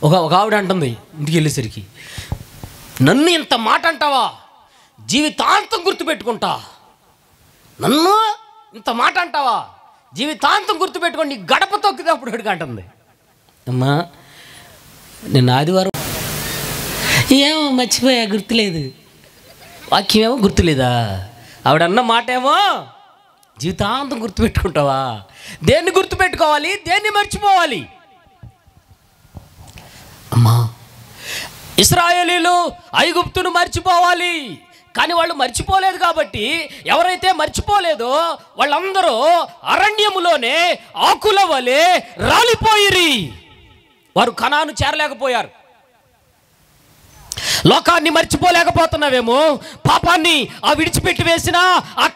ఒక ఆవిడ అంటుంది ఇంటికి వెళ్ళేసరికి, నన్ను ఇంత మాట అంటావా, జీవితాంతం గుర్తుపెట్టుకుంటా. నన్ను ఇంత మాట అంటావా, జీవితాంతం గుర్తుపెట్టుకోండి, నీ గడప తొక్కితే అప్పుడు అడిగి అంటుంది. అమ్మా నిన్న ఆదివారం ఏమో మర్చిపోయా, గుర్తులేదు. వాక్యం ఏమో గుర్తులేదా? ఆవిడన్న మాట ఏమో జీవితాంతం గుర్తుపెట్టుకుంటావా? దేన్ని గుర్తుపెట్టుకోవాలి, దేన్ని మర్చిపోవాలి? అమ్మా ఇశ్రాయేలీయులు ఐగుప్తును మర్చిపోవాలి, కానీ వాళ్ళు మర్చిపోలేదు. కాబట్టి ఎవరైతే మర్చిపోలేదో వాళ్ళందరూ అరణ్యములోనే ఆకుల వలె రాలిపోయిరి. వారు కనాను చేరలేకపోయారు. లోకాన్ని మర్చిపోలేకపోతున్నావేమో, పాపాన్ని విడిచిపెట్టి వేసినా,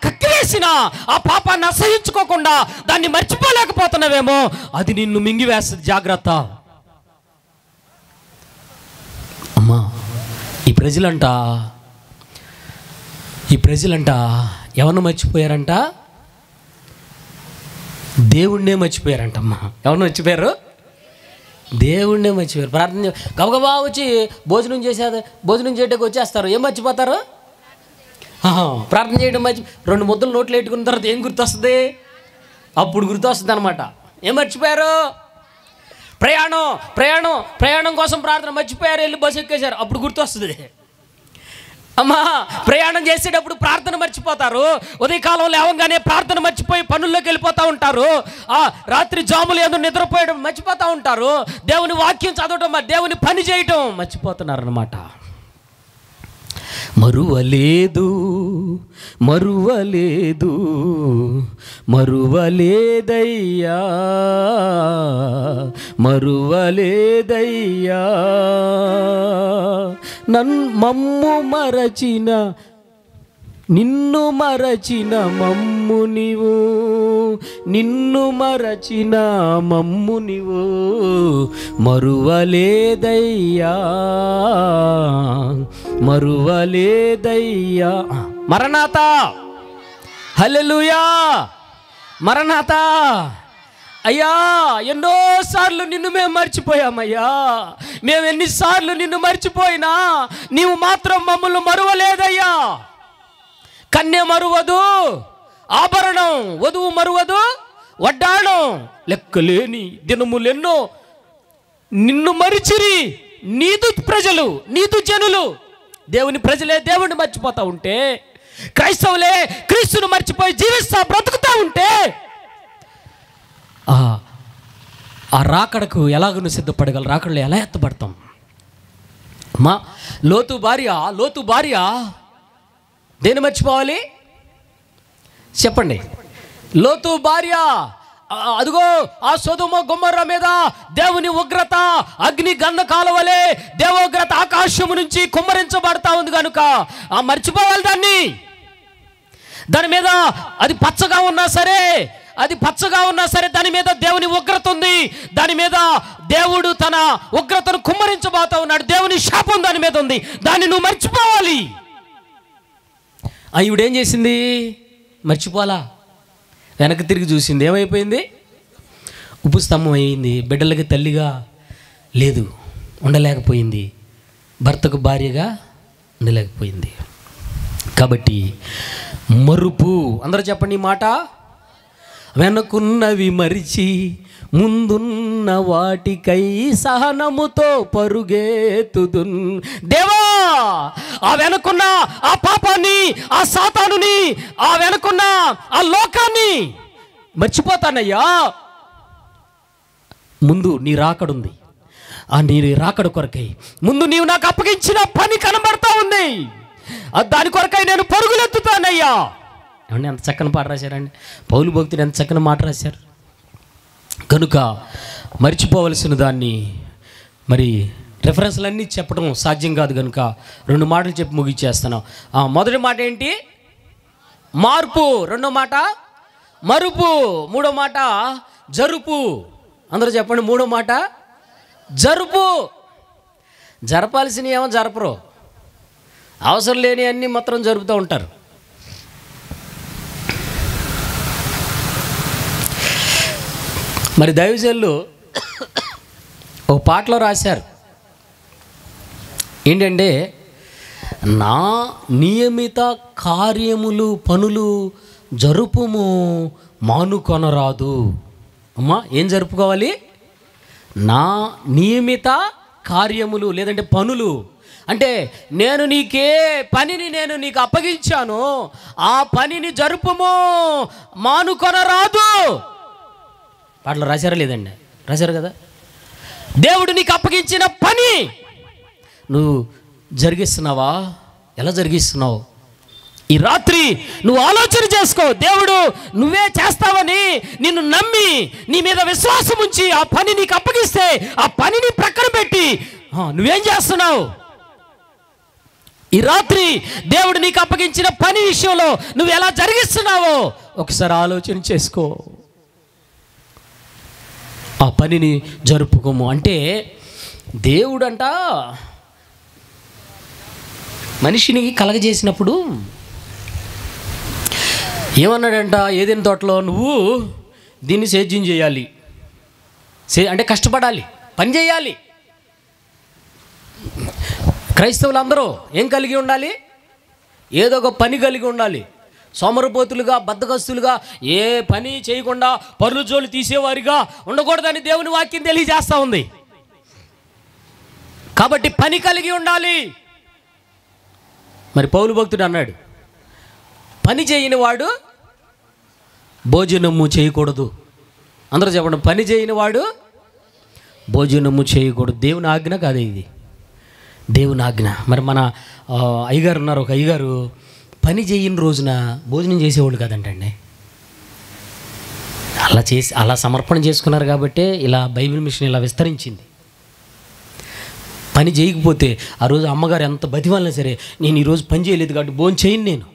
కక్కి వేసినా, ఆ పాపాన్ని అసహించుకోకుండా దాన్ని మర్చిపోలేకపోతున్నావేమో, అది నిన్ను మింగివేస్తుంది. జాగ్రత్త. అమ్మా ఈ ప్రజలంట ఎవరిని మర్చిపోయారంట? దేవుణ్ణే మర్చిపోయారంటమ్మా. ఎవరిని మర్చిపోయారు? దేవుణ్ణే మర్చిపోయారు. ప్రార్థన గబగబా వచ్చి భోజనం చేయడానికి వచ్చేస్తారు. ఏం మర్చిపోతారు? ప్రార్థన చేయడం మర్చి 2 ముద్దలు నోట్లు పెట్టుకున్న తర్వాత ఏం గుర్తొస్తుంది? అప్పుడు గుర్తొస్తుంది అనమాట. ఏం మర్చిపోయారు? ప్రయాణం కోసం ప్రార్థన మర్చిపోయారు, వెళ్ళి బస్సు ఎక్కేశారు, అప్పుడు గుర్తొస్తుంది. అమ్మా ప్రయాణం చేసేటప్పుడు ప్రార్థన మర్చిపోతారు. ఉదయకాలం లేవగానే ప్రార్థన మర్చిపోయి పనుల్లోకి వెళ్ళిపోతూ ఉంటారు. రాత్రి జాములు ఏదో నిద్రపోయడం మర్చిపోతూ ఉంటారు. దేవుని వాక్యం చదవడం, దేవుని పని చేయటం మర్చిపోతున్నారు అన్నమాట. మరువలేదయ్యా మమ్ము మరచిన నిన్ను మరచిన మమ్ము నీవు, మరువలేదయ్యా. మరణాతా, హల్లెలూయా, మరణాతా. అయ్యా ఎన్నోసార్లు నిన్ను మేము మర్చిపోయామయ్యా. మేము ఎన్నిసార్లు నిన్ను మర్చిపోయినా నీవు మాత్రం మమ్మల్ని మరువలేదయ్యా. కన్య మరువదు, ఆభరణం వధువు మరువదు, వడ్డాణం లెక్కలేని దినములెన్నో నిన్ను మరిచిరి. నీదు జనులు, దేవుని ప్రజలే దేవుణ్ణి మర్చిపోతూ ఉంటే, క్రైస్తవులే క్రీస్తును మర్చిపోయి జీవిస్తా బ్రతుకుతూ ఉంటే ఆ రాకడకు ఎలాగను సిద్ధపడగలరు? రాకడలో ఎలా ఎత్తపడతాం? మా లోతు భార్య దేన్ని మర్చిపోవాలి చెప్పండి? లోతు భార్య అదిగో ఆ సొదొమ గొమొర్ర మీద దేవుని ఉగ్రత అగ్ని గంధకాల వలె దేవోగ్రత ఆకాశము నుంచి కుమ్మరించబడతా ఉంది కనుక మర్చిపోవాలి దాని మీద. అది పచ్చగా ఉన్నా సరే దాని మీద దేవుని ఉగ్రత ఉంది. దాని మీద దేవుడు తన ఉగ్రతను కుమ్మరించబోతా ఉన్నాడు. దేవుని శాపం దాని మీద ఉంది. దాన్ని నువ్వు మర్చిపోవాలి. ఈవిడేం చేసింది? మర్చిపోలా, వెనక్కి తిరిగి చూసింది. ఏమైపోయింది? ఉప్పు స్తంభం అయింది. బిడ్డలకి తల్లిగా లేదు, ఉండలేకపోయింది. భర్తకు భార్యగా ఉండలేకపోయింది. కాబట్టి మరుపు, అందరూ చెప్పండి ఈ మాట, వెనకున్నవి మరిచి ముందున్న వాటికై సహనముతో పరుగెత్తుదున్. దేవా, ఆ వెనుకున్న ఆ పాపాన్ని, ఆ సాతానుని, ఆ వెనుకున్న ఆ లోకాన్ని మర్చిపోతానయ్యా. ముందు నీ రాకడుంది. ఆ నీ రాకడ కొరకై ముందు నీవు నాకు అప్పగించిన పని కనబడతా ఉంది. దాని కొరకై నేను పరుగులెత్తుతానయ్యా. ఏమండి, ఎంత చక్కని పాట రాశారండి పౌలు భక్తుడు, ఎంత చక్కని మాట రాశారు. కనుక మర్చిపోవలసిన దాన్ని మరి రెఫరెన్స్లన్నీ చెప్పడం సాధ్యం కాదు కనుక 2 మాటలు చెప్పి ముగిచ్చేస్తాను. మొదటి మాట ఏంటి? మార్పు. రెండో మాట మరుపు. మూడో మాట జరుపు. అందరూ చెప్పండి. మూడో మాట జరుపు. జరపాల్సినవి ఏమో జరపరు, అవసరం లేని అన్నీ మాత్రం జరుపుతూ ఉంటారు. మరి దైవజనులు ఒక పాటలో రాశారు ఏంటంటే, నా నియమిత కార్యములు పనులు జరుపుము మానుకొనరాదు. అమ్మా, ఏం జరుపుకోవాలి? నా నియమిత కార్యములు లేదంటే పనులు. అంటే నేను నీకే పనిని నేను నీకు అప్పగించాను, ఆ పనిని జరుపుము మానుకొనరాదు. పాటలు రాశారా లేదండి? రాశారు కదా. దేవుడు నీకు అప్పగించిన పని నువ్వు జరిగిస్తున్నావా? ఎలా జరిగిస్తున్నావు? ఈ రాత్రి నువ్వు ఆలోచన చేసుకో. దేవుడు నువ్వే చేస్తావని నిన్ను నమ్మి నీ మీద విశ్వాసం ఉంచి ఆ పని నీకు అప్పగిస్తే ఆ పనిని ప్రక్కన పెట్టి నువ్వేం చేస్తున్నావు? ఈ రాత్రి దేవుడు నీకు అప్పగించిన పని విషయంలో నువ్వు ఎలా జరిగిస్తున్నావో ఒకసారి ఆలోచన చేసుకో. ఆ పనిని జరుపుకోము. అంటే దేవుడంట మనిషిని కలగజేసినప్పుడు ఏమన్నాడంట? ఏదైనా తోటలో నువ్వు దీన్ని సేద్యం చేయాలి, అంటే కష్టపడాలి, పని చేయాలి. క్రైస్తవులందరూ ఏం కలిగి ఉండాలి? ఏదో ఒక పని కలిగి ఉండాలి. సోమరపోతులుగా, బద్ధకస్తులుగా, ఏ పని చేయకుండా పరుల జోలు తీసేవారిగా ఉండకూడదని దేవుని వాక్యం తెలియజేస్తూ ఉంది. కాబట్టి పని కలిగి ఉండాలి. మరి పౌలు భక్తుడు అన్నాడు, పని చేయని వాడు భోజనము చేయకూడదు. అందరూ చెప్పండి, పని చేయని వాడు భోజనము చేయకూడదు. దేవుని ఆజ్ఞ కాదే ఇది, దేవుని ఆజ్ఞ. మరి మన అయ్యగారు ఉన్నారు, ఒక అయ్యగారు పని చేయని రోజున భోజనం చేసేవాళ్ళు కాదంటండి. అలా సమర్పణ చేసుకున్నారు కాబట్టే ఇలా బైబిల్ మిషన్ ఇలా విస్తరించింది. పని చేయకపోతే ఆ రోజు అమ్మగారు ఎంత బతిమాలినా సరే, నేను ఈరోజు పని చేయలేదు కాబట్టి భోజనం చేయను నేను.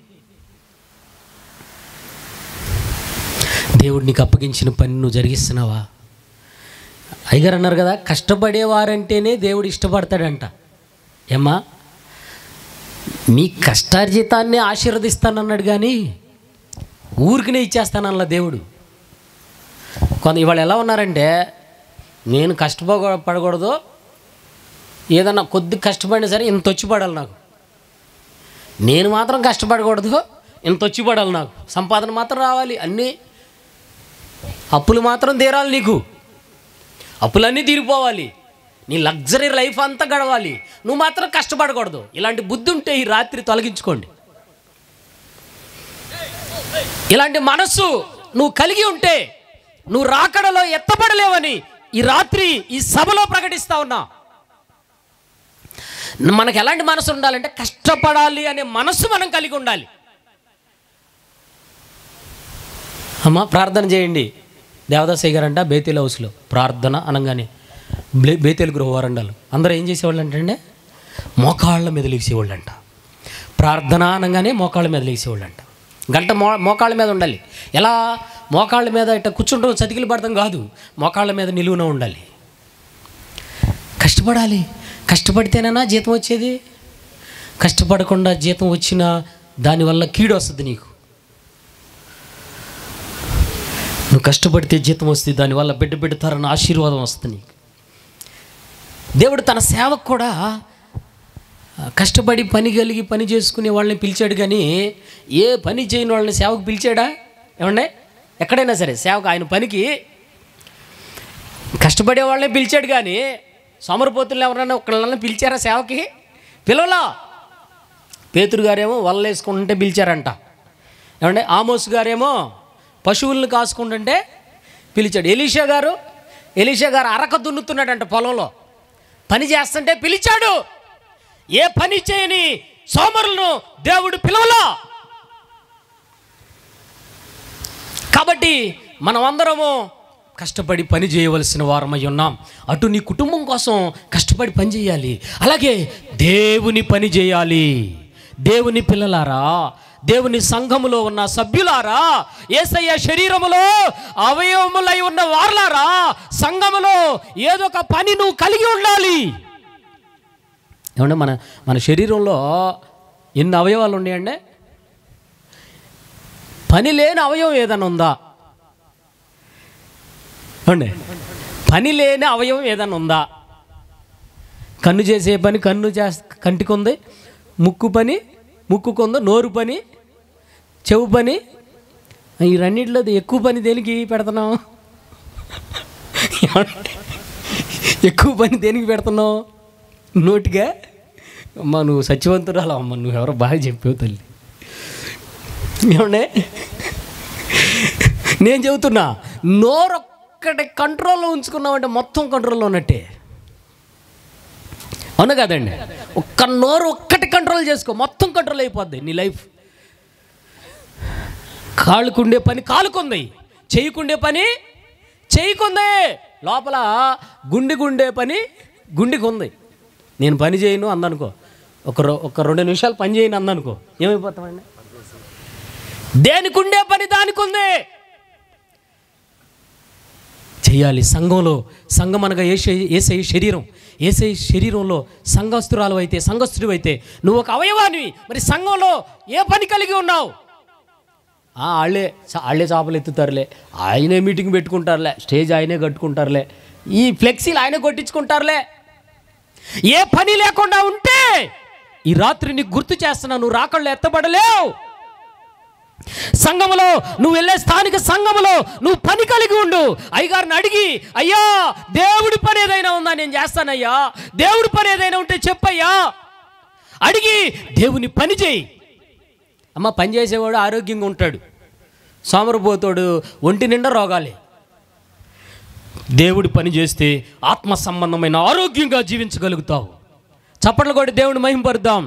దేవుడు నీకు అప్పగించిన పని నువ్వు జరిగిస్తున్నావా? అయ్యగారు అన్నారు కదా, కష్టపడేవారంటేనే దేవుడు ఇష్టపడతాడంట. ఏమ్మా, మీ కష్టార్జితాన్ని ఆశీర్వదిస్తానన్నాడు కానీ ఊరికినే ఇచ్చేస్తానల్లా దేవుడు. ఇవాళ ఎలా ఉన్నారంటే, నేను కష్టపడకూడదు, ఏదన్నా కొద్ది కష్టపడినా సరే ఇంత వచ్చి పడాలి నాకు, నేను మాత్రం కష్టపడకూడదు, ఇంత వచ్చి పడాలి నాకు, సంపాదన మాత్రం రావాలి, అన్నీ అప్పులు మాత్రం తీరాలి, నీకు అప్పులన్నీ తీరిపోవాలి, నీ లగ్జరీ లైఫ్ అంతా గడవాలి, నువ్వు మాత్రం కష్టపడకూడదు. ఇలాంటి బుద్ధి ఉంటే ఈ రాత్రి తొలగించుకోండి. ఇలాంటి మనస్సు నువ్వు కలిగి ఉంటే నువ్వు రాకడలో ఎత్తపడలేవని ఈ రాత్రి ఈ సభలో ప్రకటిస్తా ఉన్నా, మనకు ఎలాంటి మనసు ఉండాలంటే కష్టపడాలి అనే మనసు మనం కలిగి ఉండాలి. అమ్మ ప్రార్థన చేయండి. దేవదాసయ్య గారంట బేతేల్ హౌస్లో ప్రార్థన అనగానే బేతేల్ గృహ వరండాలు అందరూ ఏం చేసేవాళ్ళు అంటే మోకాళ్ళ మీద లేచేవాళ్ళంట. ప్రార్థన అనగానే మోకాళ్ళ మీద లేచేవాళ్ళంట. గంట మోకాళ్ళ మీద ఉండాలి. ఎలా? మోకాళ్ళ మీద ఇట్లా కూర్చుంటాం చతికిలు పడతాం కాదు, మోకాళ్ళ మీద నిలువున ఉండాలి. కష్టపడాలి. కష్టపడితేనైనా జీతం వచ్చేది. కష్టపడకుండా జీతం వచ్చినా దానివల్ల కీడు వస్తుంది నీకు. నువ్వు కష్టపడితే జీతం వస్తుంది, దానివల్ల బిడ్డ తరన ఆశీర్వాదం వస్తుంది నీకు. దేవుడు తన సేవకు కూడా కష్టపడి పని కలిగి పని చేసుకునే వాళ్ళని పిలిచాడు, కానీ ఏ పని చేయని వాళ్ళని సేవకు పిలిచాడా? ఏమండే? ఎక్కడైనా సరే సేవకు ఆయన పనికి కష్టపడే వాళ్ళని పిలిచాడు, కానీ సోమరిపోతులు ఎవరైనా ఒకళ్ళని పిలిచారా సేవకి? పిలవలా. పేతురు గారేమో వలలు వేసుకుంటుంటే పిలిచారంట. ఏమంటే? ఆమోస్ గారేమో పశువులను కాసుకుంటుంటే పిలిచాడు. ఎలీషా గారు అరక దున్నుతున్నాడంట పొలంలో, పని చేస్తుంటే పిలిచాడు. ఏ పని చేయని సోమరులను దేవుడు పిలవలా. కాబట్టి మనం అందరము కష్టపడి పని చేయవలసిన వారమై ఉన్నాం. అటు నీ కుటుంబం కోసం కష్టపడి పని చేయాలి, అలాగే దేవుని పని చేయాలి. దేవుని పిల్లలారా, దేవుని సంఘములో ఉన్న సభ్యులారా, యేసయ్య శరీరములో అవయవములై ఉన్న వారలారా, సంఘములో ఏదో ఒక పని నువ్వు కలిగి ఉండాలి. ఏమంటే మన శరీరంలో ఎన్ని అవయవాలు ఉన్నాయండి? పని లేని అవయవం ఏదైనా ఉందా అండి? పని లేని అవయవం ఏదైనా ఉందా? కన్ను చేసే పని కంటికి ఉంది, ముక్కు పని ముక్కుకు ఉంది, నోరు పని, చెవు పని. ఈ రెండింటిలో ఎక్కువ పని దేనికి పెడుతున్నావు? ఎక్కువ పని దేనికి పెడుతున్నావు? నోటిగా. అమ్మ నువ్వు సత్యవంతురాలు అమ్మ, నువ్వెవరో బాగా చెప్పావు తల్లి. ఏమండే? నేను చెబుతున్నా, నోరొక్కటి కంట్రోల్లో ఉంచుకున్నావంటే మొత్తం కంట్రోల్లో ఉన్నట్టే. అవును కదండి? ఒక్క నోరు ఒక్కటి కంట్రోల్ చేసుకో, మొత్తం కంట్రోల్ అయిపోద్ది నీ లైఫ్. కాళ్ళకుండే పని కాలుకుంది, చెయ్యకుండే పని చెయ్యకుంది, లోపల గుండె పని గుండెకు ఉంది. నేను పని చేయను అందనుకో, ఒక 2 నిమిషాలు పని చేయను అందనుకో, ఏమైపోతామండి? దేనికి ఉండే పని దానికి ఉంది. చెయ్యాలి. సంఘం అనగా యేసయ్య శరీరం. యేసయ్య శరీరంలో సంఘస్థురాలు అయితే, సంఘస్థుడు అయితే నువ్వు ఒక అవయవానివి. మరి సంఘంలో ఏ పని కలిగి ఉన్నావు? వాళ్ళే చేపలు ఎత్తుతారులే, ఆయనే మీటింగ్ పెట్టుకుంటారులే, స్టేజ్ ఆయనే కట్టుకుంటారులే, ఈ ఫ్లెక్సీలు ఆయనే కొట్టించుకుంటారులే. ఏ పని లేకుండా ఉంటే ఈ రాత్రి నీకు గుర్తు చేస్తున్నా, నువ్వు రాకళ్ళు ఎత్తబడలేవు. సంఘములో నువ్వు వెళ్ళే స్థానిక సంఘములో నువ్వు పని కలిగి ఉండు. అయ్యగారిని అడిగి, అయ్యా దేవుడి పని ఏదైనా ఉందా? నేను చేస్తానయ్యా. దేవుడి పని ఏదైనా ఉంటే చెప్పయ్యా. అడిగి దేవుని పని చేయి. అమ్మ, పని చేసేవాడు ఆరోగ్యంగా ఉంటాడు, సోమరిపోతాడు ఒంటి నిండా రోగాలే. దేవుడి పని చేస్తే ఆత్మ సంబంధమైన ఆరోగ్యంగా జీవించగలుగుతావు. చప్పట్లు కొట్టి దేవుని మహిమపరుద్దాం.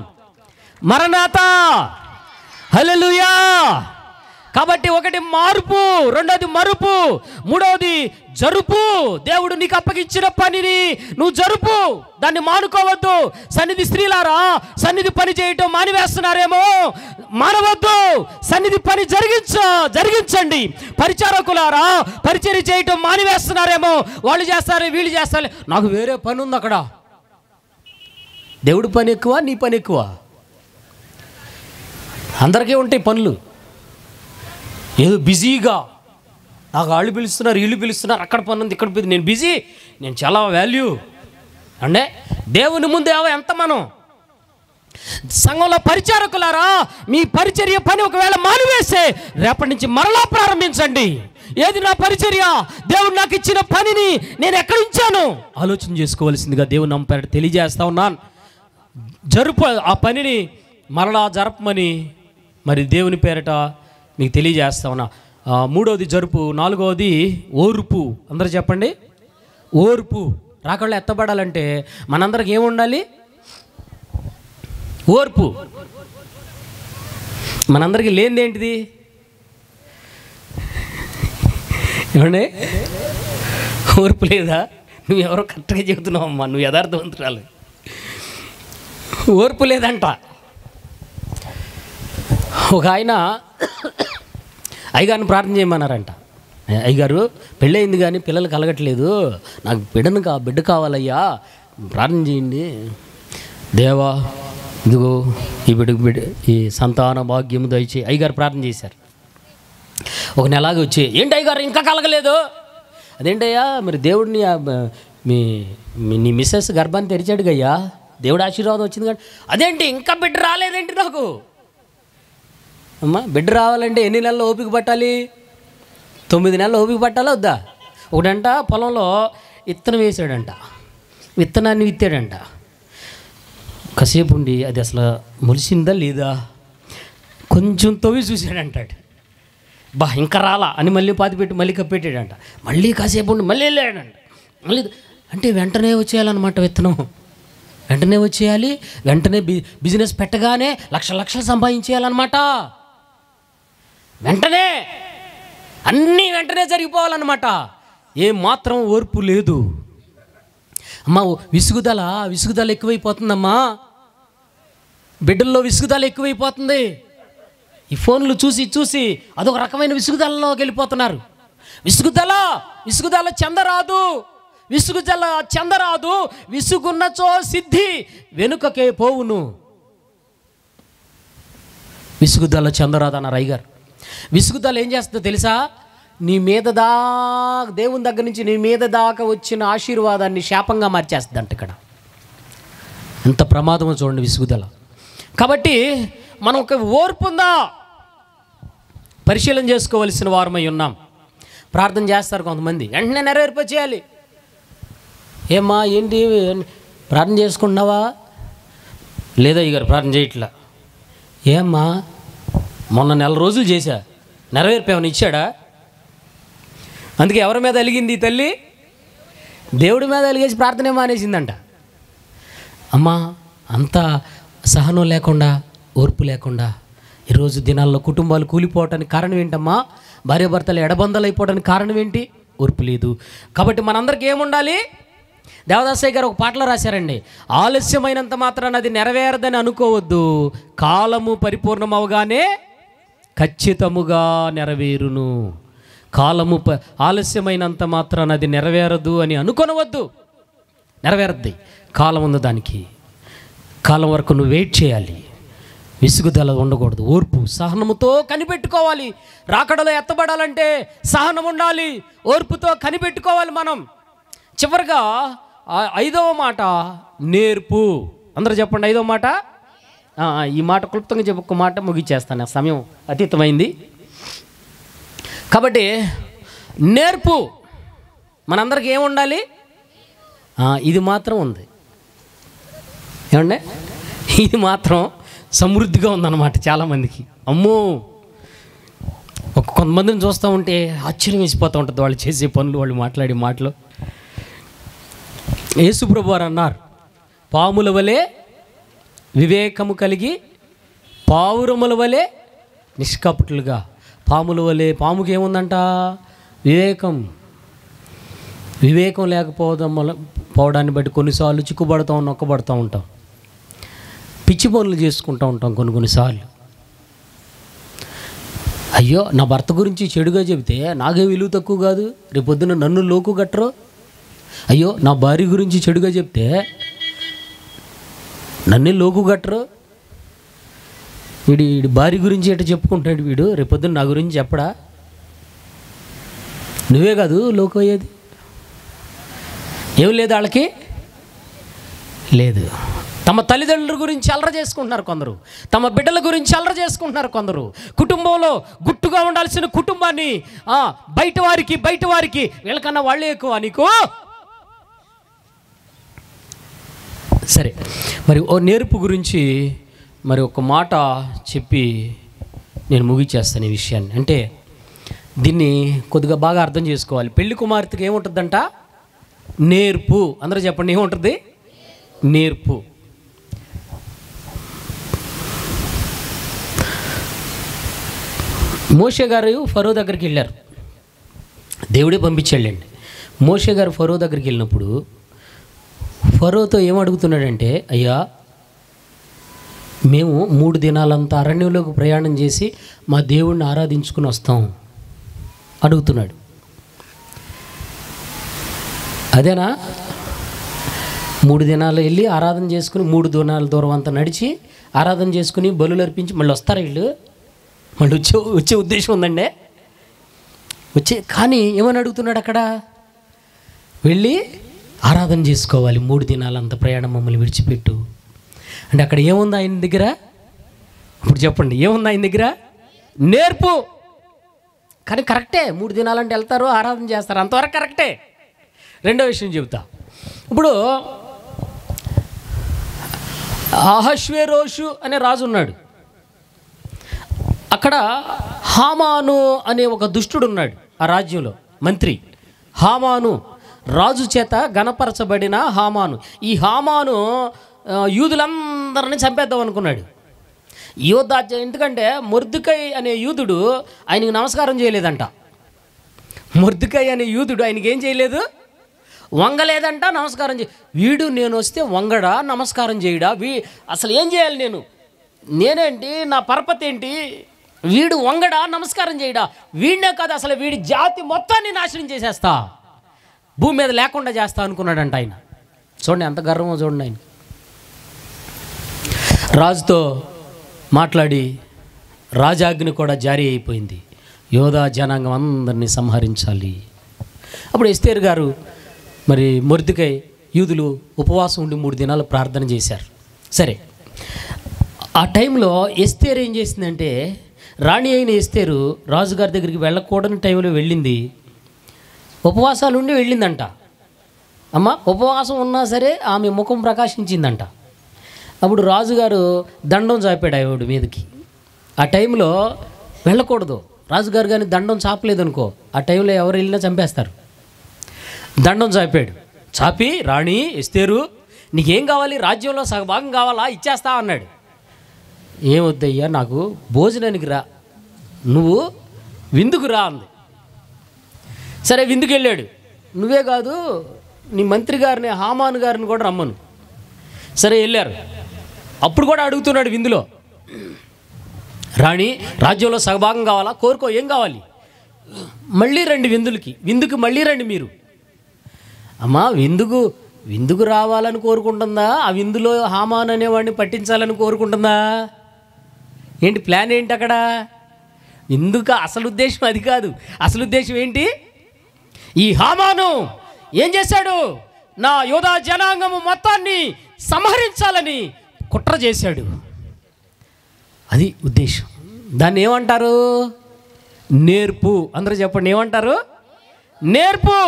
మరణాతా, హల్లెలూయా. కాబట్టి ఒకటి మార్పు, రెండోది మరుపు, మూడవది జరుపు. దేవుడు నీకు అప్పగించిన పనిని నువ్వు జరుపు, దాన్ని మానుకోవద్దు. సన్నిధి స్త్రీలారా, సన్నిధి పని చేయటం మానివేస్తున్నారేమో, మానవద్దు. సన్నిధి పని జరిగించండి. పరిచారకులారా, పరిచర్య చేయటం మానివేస్తున్నారేమో, వాళ్ళు చేస్తారు వీళ్ళు చేస్తారు, నాకు వేరే పని ఉంది అక్కడ. దేవుడి పని ఎక్కువ, నీ పని ఎక్కువ? అందరికీ ఉంటాయి పనులు. ఏదో బిజీగా నాకు వాళ్ళు పిలుస్తున్నారు, వీళ్ళు పిలుస్తున్నారు, అక్కడ పని ఉంది, ఇక్కడ నేను బిజీ, నేను చాలా వాల్యూ అంటే దేవుని ముందు ఎంత మనం. సంఘంలో పరిచారకులారా, మీ పరిచర్య పని ఒకవేళ మానివేస్తే రేపటి నుంచి మరలా ప్రారంభించండి. ఏది నా పరిచర్య? దేవుడు నాకు ఇచ్చిన పనిని నేను ఎక్కడ ఉంచాను ఆలోచన చేసుకోవాల్సిందిగా దేవుని నమ్మపేట తెలియజేస్తా ఉన్నాను. ఆ పనిని మరలా జరపమని మరి దేవుని పేరట మీకు తెలియజేస్తా ఉన్నా. మూడవది జరుపు, నాలుగవది ఓర్పు. అందరూ చెప్పండి, ఓర్పు. రాకళ్ళు ఎత్తబడాలంటే మనందరికి ఏముండాలి? ఓర్పు. మనందరికీ లేనిది ఏంటిది? ఏమండి, ఓర్పు లేదా? నువ్వు ఎవరో కరెక్ట్గా చెబుతున్నావు అమ్మా, నువ్వు యథార్థవంతురాలు. ఓర్పు లేదంట. ఒక ఆయన అయ్యగారిని ప్రార్థన చేయమన్నారంట. అయ్యగారు, పెళ్ళయింది కానీ పిల్లలు కలగట్లేదు, నాకు బిడ్డ కావాలయ్యా, ప్రార్థన చేయండి. దేవా, ఇదిగో ఈ బిడ్డ ఈ సంతాన భాగ్యము దయచేయి. అయ్యగారు ప్రార్థన చేశారు. ఒక నెలాగా వచ్చి, ఏంటి అయ్యగారు ఇంకా కలగలేదు? అదేంటయ్యా, మరి దేవుడిని నీ మిస్సెస్ గర్భాన్ని తెరిచాడు అయ్యా, దేవుడు ఆశీర్వాదం వచ్చింది కానీ అదేంటి ఇంకా బిడ్డ రాలేదేంటి నాకు? అమ్మా, బిడ్డ రావాలంటే ఎన్ని నెలలు ఓపిక పట్టాలి? 9 నెలలు ఓపిక పట్టాలా వద్దా? ఒకడంట పొలంలో విత్తనం వేసాడంట, విత్తనాన్ని విత్తాడంట. కాసేపు ఉండి అది అసలు మొలిసిందా లేదా కొంచెం తవ్వి చూశాడంటాడు. ఇంకా రాలా అని మళ్ళీ పాతిపెట్టి మళ్ళీ కప్పెట్టాడంట. మళ్ళీ కాసేపు ఉండి మళ్ళీ వెళ్ళాడంట. మళ్ళీ అంటే వెంటనే వచ్చేయాలన్నమాట విత్తనం, వెంటనే వచ్చేయాలి, వెంటనే బిజినెస్ పెట్టగానే లక్షలు సంపాదించేయాలన్నమాట. వెంటనే అన్నీ వెంటనే జరిగిపోవాలన్నమాట. ఏమాత్రం ఓర్పు లేదు. అమ్మా, విసుగుదల ఎక్కువైపోతుందమ్మా. బిడ్డల్లో విసుగుదల ఎక్కువైపోతుంది. ఈ ఫోన్లు చూసి అదొక రకమైన విసుగుదలలోకి వెళ్ళిపోతున్నారు. విసుగుదల చెందరాదు, విసుగున్నచో సిద్ధి వెనుకకే పోవును. విసుగుదల చెందరాదు అన్నారు అయ్యగారు. విసుగుదల ఏం చేస్తుందో తెలుసా? నీ మీద దేవుని దగ్గర నుంచి నీ మీద దాకా వచ్చిన ఆశీర్వాదాన్ని శాపంగా మార్చేస్తుందంట. ఇక్కడ ఎంత ప్రమాదమో చూడండి విసుగుదల. కాబట్టి మనం ఒక ఓర్పు ఉందా పరిశీలన చేసుకోవలసిన వారమై ఉన్నాం. ప్రార్థన చేస్తారు కొంతమంది, వెంటనే నెరవేర్పచేయాలి. ఏమ్మా, ఏంటి ప్రార్థన చేసుకుంటున్నావా? లేదా అయ్యగారు ప్రార్థన చేయట్లా. ఏమ్మా, మొన్న 4 రోజులు చేశా, నెరవేర్పేమని ఇచ్చాడా? అందుకే ఎవరి మీద అలిగింది ఈ తల్లి? దేవుడి మీద అలిగేసి ప్రార్థన మానేసిందంట. అమ్మా, అంత సహనం లేకుండా, ఓర్పు లేకుండా ఈరోజు దినాల్లో కుటుంబాలు కూలిపోవటానికి కారణం ఏంటమ్మా? భార్యాభర్తలు ఎడబందలు అయిపోవడానికి కారణం ఏంటి? ఓర్పు లేదు. కాబట్టి మనందరికీ ఏముండాలి? దేవదాసయ్య గారు ఒక పాటలో రాశారండి, ఆలస్యమైనంత మాత్రాన అది నెరవేరదని అనుకోవద్దు, కాలము పరిపూర్ణమవగానే ఖచ్చితముగా నెరవేరును. కాలము ఆలస్యమైనంత మాత్రాన అది నెరవేరదు అని అనుకొనవద్దు. నెరవేరద్ది. కాలం ఉంది దానికి. కాలం వరకు నువ్వు వెయిట్ చేయాలి. విసుగుదల ఉండకూడదు. ఓర్పు సహనముతో కనిపెట్టుకోవాలి. రాకడలో ఎత్తబడాలంటే సహనం ఉండాలి, ఓర్పుతో కనిపెట్టుకోవాలి మనం. చివరిగా 5వ మాట నేర్పు. అందరూ చెప్పండి 5వ మాట. ఈ మాట క్లుప్తంగా చెప్పి ఒక్క మాట ముగిచ్చేస్తాను, సమయం అతీతమైంది కాబట్టి. నేర్పు మనందరికి ఏముండాలి? ఇది మాత్రం ఉంది. ఏమండి, ఇది మాత్రం సమృద్ధిగా ఉందన్నమాట చాలామందికి. అమ్మో, కొంతమందిని చూస్తూ ఉంటే ఆశ్చర్యం వేసిపోతూ ఉంటుంది వాళ్ళు చేసే పనులు, వాళ్ళు మాట్లాడే మాటలు. యేసుప్రభు వారు అన్నారు, పాముల వలె వివేకము కలిగి పావురముల వలె నిష్కపటులుగా. పాముల వలె, పాముకి ఏముందంట? వివేకం లేకపోవడాన్ని బట్టి కొన్నిసార్లు చిక్కుబడతాం, నొక్కబడుతూ ఉంటాం, పిచ్చి పనులు చేసుకుంటూ ఉంటాం కొన్నిసార్లు. అయ్యో, నా భర్త గురించి చెడుగా చెబితే నాకే విలువ తక్కువ కాదు, రేపొద్దున నన్ను లోకు కట్టరు. అయ్యో, నా భార్య గురించి చెడుగా చెప్తే నన్నే లోకు కట్టరు. వీడి భార్య గురించి ఎట్లా చెప్పుకుంటాడు వీడు, రేపొద్దున నా గురించి చెప్పడా? నువ్వే కాదు లోకు అయ్యేది. ఏం లేదు వాళ్ళకి, లేదు. తమ తల్లిదండ్రుల గురించి అల్లరి చేసుకుంటున్నారు కొందరు, తమ బిడ్డల గురించి అల్లరి చేసుకుంటున్నారు కొందరు. కుటుంబంలో గుట్టుగా ఉండాల్సిన కుటుంబాన్ని బయట వారికి వీళ్ళకన్నా వాళ్ళే ఎక్కువ నీకు. సరే, మరి ఓ నేర్పు గురించి మరి ఒక మాట చెప్పి నేను ముగిచేస్తాను ఈ విషయాన్ని. అంటే దీన్ని కొద్దిగా బాగా అర్థం చేసుకోవాలి. పెళ్లి కుమార్తెకి ఏముంటుందంట? నేర్పు. అందరూ చెప్పండి, ఏముంటుంది? నేర్పు. మోషే గారు ఫరో దగ్గరికి వెళ్ళారు, దేవుడే పంపించాడండి. మోషే గారు ఫరో దగ్గరికి వెళ్ళినప్పుడు ఫరోతో ఏమడుగుతున్నాడంటే, అయ్యా మేము 3 దినాలంతా అరణ్యంలోకి ప్రయాణం చేసి మా దేవుణ్ణి ఆరాధించుకుని వస్తాం అడుగుతున్నాడు. అదేనా? 3 దినాలు వెళ్ళి ఆరాధన చేసుకుని 3 దినాల దూరం అంతా నడిచి ఆరాధన చేసుకుని బలులు అర్పించి మళ్ళీ వస్తారా వీళ్ళు? మళ్ళీ వచ్చే ఉద్దేశం ఉందండి కానీ ఏమని అడుగుతున్నాడు అక్కడ? వెళ్ళి ఆరాధన చేసుకోవాలి, 3 దినాలంత ప్రయాణం మమ్మల్ని విడిచిపెట్టు అంటే అక్కడ ఏముంది ఆయన దగ్గర? ఇప్పుడు చెప్పండి, ఏముంది ఆయన దగ్గర? నేర్పు. కానీ కరెక్టే, 3 దినాలంటే వెళ్తారు, ఆరాధన చేస్తారు, అంతవరకు కరెక్టే. రెండో విషయం చెబుతా. ఇప్పుడు అహష్వేరోషు అనే రాజు ఉన్నాడు. అక్కడ హామాను అనే ఒక దుష్టుడు ఉన్నాడు ఆ రాజ్యంలో, మంత్రి. హామాను, రాజు చేత గణపరచబడిన హామాను. ఈ హామాను యూదులందరినీ చంపేద్దాం అనుకున్నాడు. ఎందుకంటే మొర్దుకై అనే యూదుడు ఆయనకి నమస్కారం చేయలేదంట. మొర్దుకై అనే యూదుడు ఆయనకి ఏం చేయలేదు? వంగలేదంట, నమస్కారం వీడు నేను వస్తే వంగడా, నమస్కారం చేయడా? అసలు ఏం చేయాలి నేనేంటి, నా పరపతి ఏంటి? వీడు వంగడా, నమస్కారం చేయడా? వీడినే కాదు, అసలు వీడి జాతి మొత్తాన్ని నాశనం చేసేస్తా, భూమి మీద లేకుండా చేస్తా అనుకున్నాడంట ఆయన. చూడండి ఎంత గర్వమో చూడండి. ఆయన రాజుతో మాట్లాడి రాజాజ్ఞ కూడా జారీ అయిపోయింది, యోధా జనాంగం అందరినీ సంహరించాలి. అప్పుడు ఎస్తేరు గారు మరి మొర్దుకై యూదులు ఉపవాసం ఉండి 3 దినాలు ప్రార్థన చేశారు. సరే, ఆ టైంలో ఎస్తేరు ఏం చేసిందంటే, రాణి అయిన ఎస్తేరు రాజుగారి దగ్గరికి వెళ్ళకూడని టైంలో వెళ్ళింది, ఉపవాసాలు ఉండి వెళ్ళిందంట. అమ్మ ఉపవాసం ఉన్నా సరే ఆమె ముఖం ప్రకాశించిందంట. అప్పుడు రాజుగారు దండం చాపాడు ఆవిడ మీదకి. ఆ టైంలో వెళ్ళకూడదు, రాజుగారు కానీ దండం చాపలేదనుకో ఆ టైంలో ఎవరు వెళ్ళినా చంపేస్తారు. దండం చాపాడు. చాపి, రాణి ఎస్తేరు నీకేం కావాలి? రాజ్యంలో సగభాగం కావాలా? ఇచ్చేస్తా అన్నాడు. ఏమొద్దయ్యా, నాకు భోజనానికి రా, నువ్వు విందుకు రా అంది. సరే విందుకు వెళ్ళాడు. నువ్వే కాదు నీ మంత్రి గారిని, హామాను గారిని కూడా రమ్మను. సరే వెళ్ళారు. అప్పుడు కూడా అడుగుతున్నాడు విందులో, రాణి రాజ్యంలో సగభాగం కావాలా? కోరుకో, ఏం కావాలి? మళ్ళీ రండి విందుకు మళ్ళీ రండి మీరు. అమ్మా విందుకు రావాలని కోరుకుంటుందా? ఆ విందులో హామాన్ అనేవాడిని పట్టించాలని కోరుకుంటుందా? ఏంటి ప్లాన్ ఏంటి అక్కడ? విందుకు అసలు ఉద్దేశం అది కాదు. అసలు ఉద్దేశం ఏంటి? ఈ హామాను ఏం చేశాడు? నా యోధా జనాంగము మొత్తాన్ని సంహరించాలని కుట్ర చేశాడు. అది ఉద్దేశం. దాన్ని ఏమంటారు? నేర్పు. అందరూ చెప్పండి, ఏమంటారు? నేర్పు.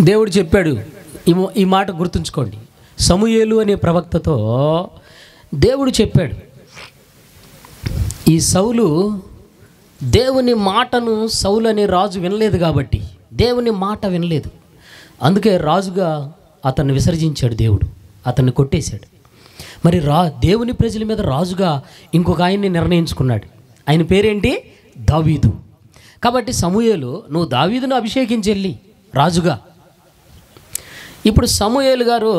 దేవుడు చెప్పాడు, ఈ మాట గుర్తుంచుకోండి. సమూయేలు అనే ప్రవక్తతో దేవుడు చెప్పాడు, ఈ సౌలు దేవుని మాటను, సౌలు అనే రాజు వినలేదు కాబట్టి, దేవుని మాట వినలేదు, అందుకే రాజుగా అతన్ని విసర్జించాడు దేవుడు, అతన్ని కొట్టేశాడు. మరి దేవుని ప్రజల మీద రాజుగా ఇంకొక ఆయన్ని నిర్ణయించుకున్నాడు. ఆయన పేరేంటి? దావీదు. కాబట్టి సమూయేలు, నువ్వు దావీదును అభిషేకించెళ్ళి రాజుగా. ఇప్పుడు సమూయేలు గారు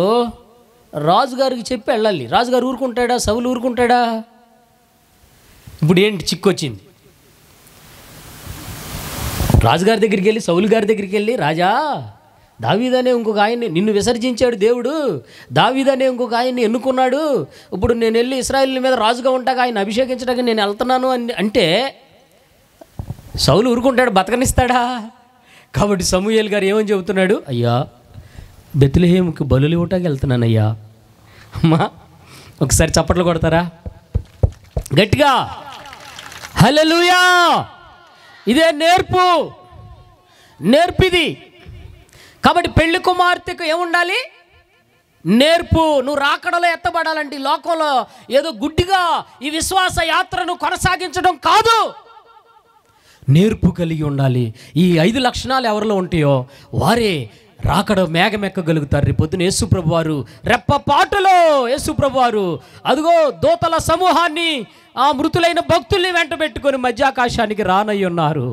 రాజుగారికి చెప్పి వెళ్ళాలి. రాజుగారు ఊరుకుంటాడా? సౌలు ఊరుకుంటాడా? ఇప్పుడు ఏంటి చిక్కొచ్చింది? రాజుగారి దగ్గరికి వెళ్ళి, సౌలు గారి దగ్గరికి వెళ్ళి, రాజా దావీదనే ఇంకొక ఆయన్ని నిన్ను విసర్జించాడు దేవుడు, దావీదనే ఇంకొక ఆయన్ని ఎన్నుకున్నాడు, ఇప్పుడు నేను వెళ్ళి ఇశ్రాయేలు మీద రాజుగా ఉంటాగా ఆయన అభిషేకించడానికి నేను వెళ్తున్నాను అని అంటే సౌలు ఊరుకుంటాడు? బతకనిస్తాడా? కాబట్టి సమూయేలు గారు ఏమని చెబుతున్నాడు? అయ్యా బెత్లెహేముకి బలులు ఇవ్వటానికి వెళ్తున్నానయ్యా. అమ్మా ఒకసారి చప్పట్లు కొడతారా గట్టిగా? హల్లెలూయా. ఇదే నేర్పిది. కాబట్టి పెళ్లి కుమార్తెకు ఏముండాలి? నేర్పు. నువ్వు రాకడలో ఎత్తబడాలంటే ఈ లోకంలో ఏదో గుడ్డిగా ఈ విశ్వాస యాత్రను కొనసాగించడం కాదు. నేర్పు కలిగి ఉండాలి. ఈ 5 లక్షణాలు ఎవరిలో ఉంటాయో వారే రాకడ మేఘం ఎక్కగలుగుతారు. రేపు పొద్దున యేసుప్రభు వారు రెప్పపాటులో యేసుప్రభు వారు అదిగో దూతల సమూహాన్ని, ఆ మృతులైన భక్తుల్ని వెంట పెట్టుకొని మధ్యాకాశానికి రానయ్యి ఉన్నారు.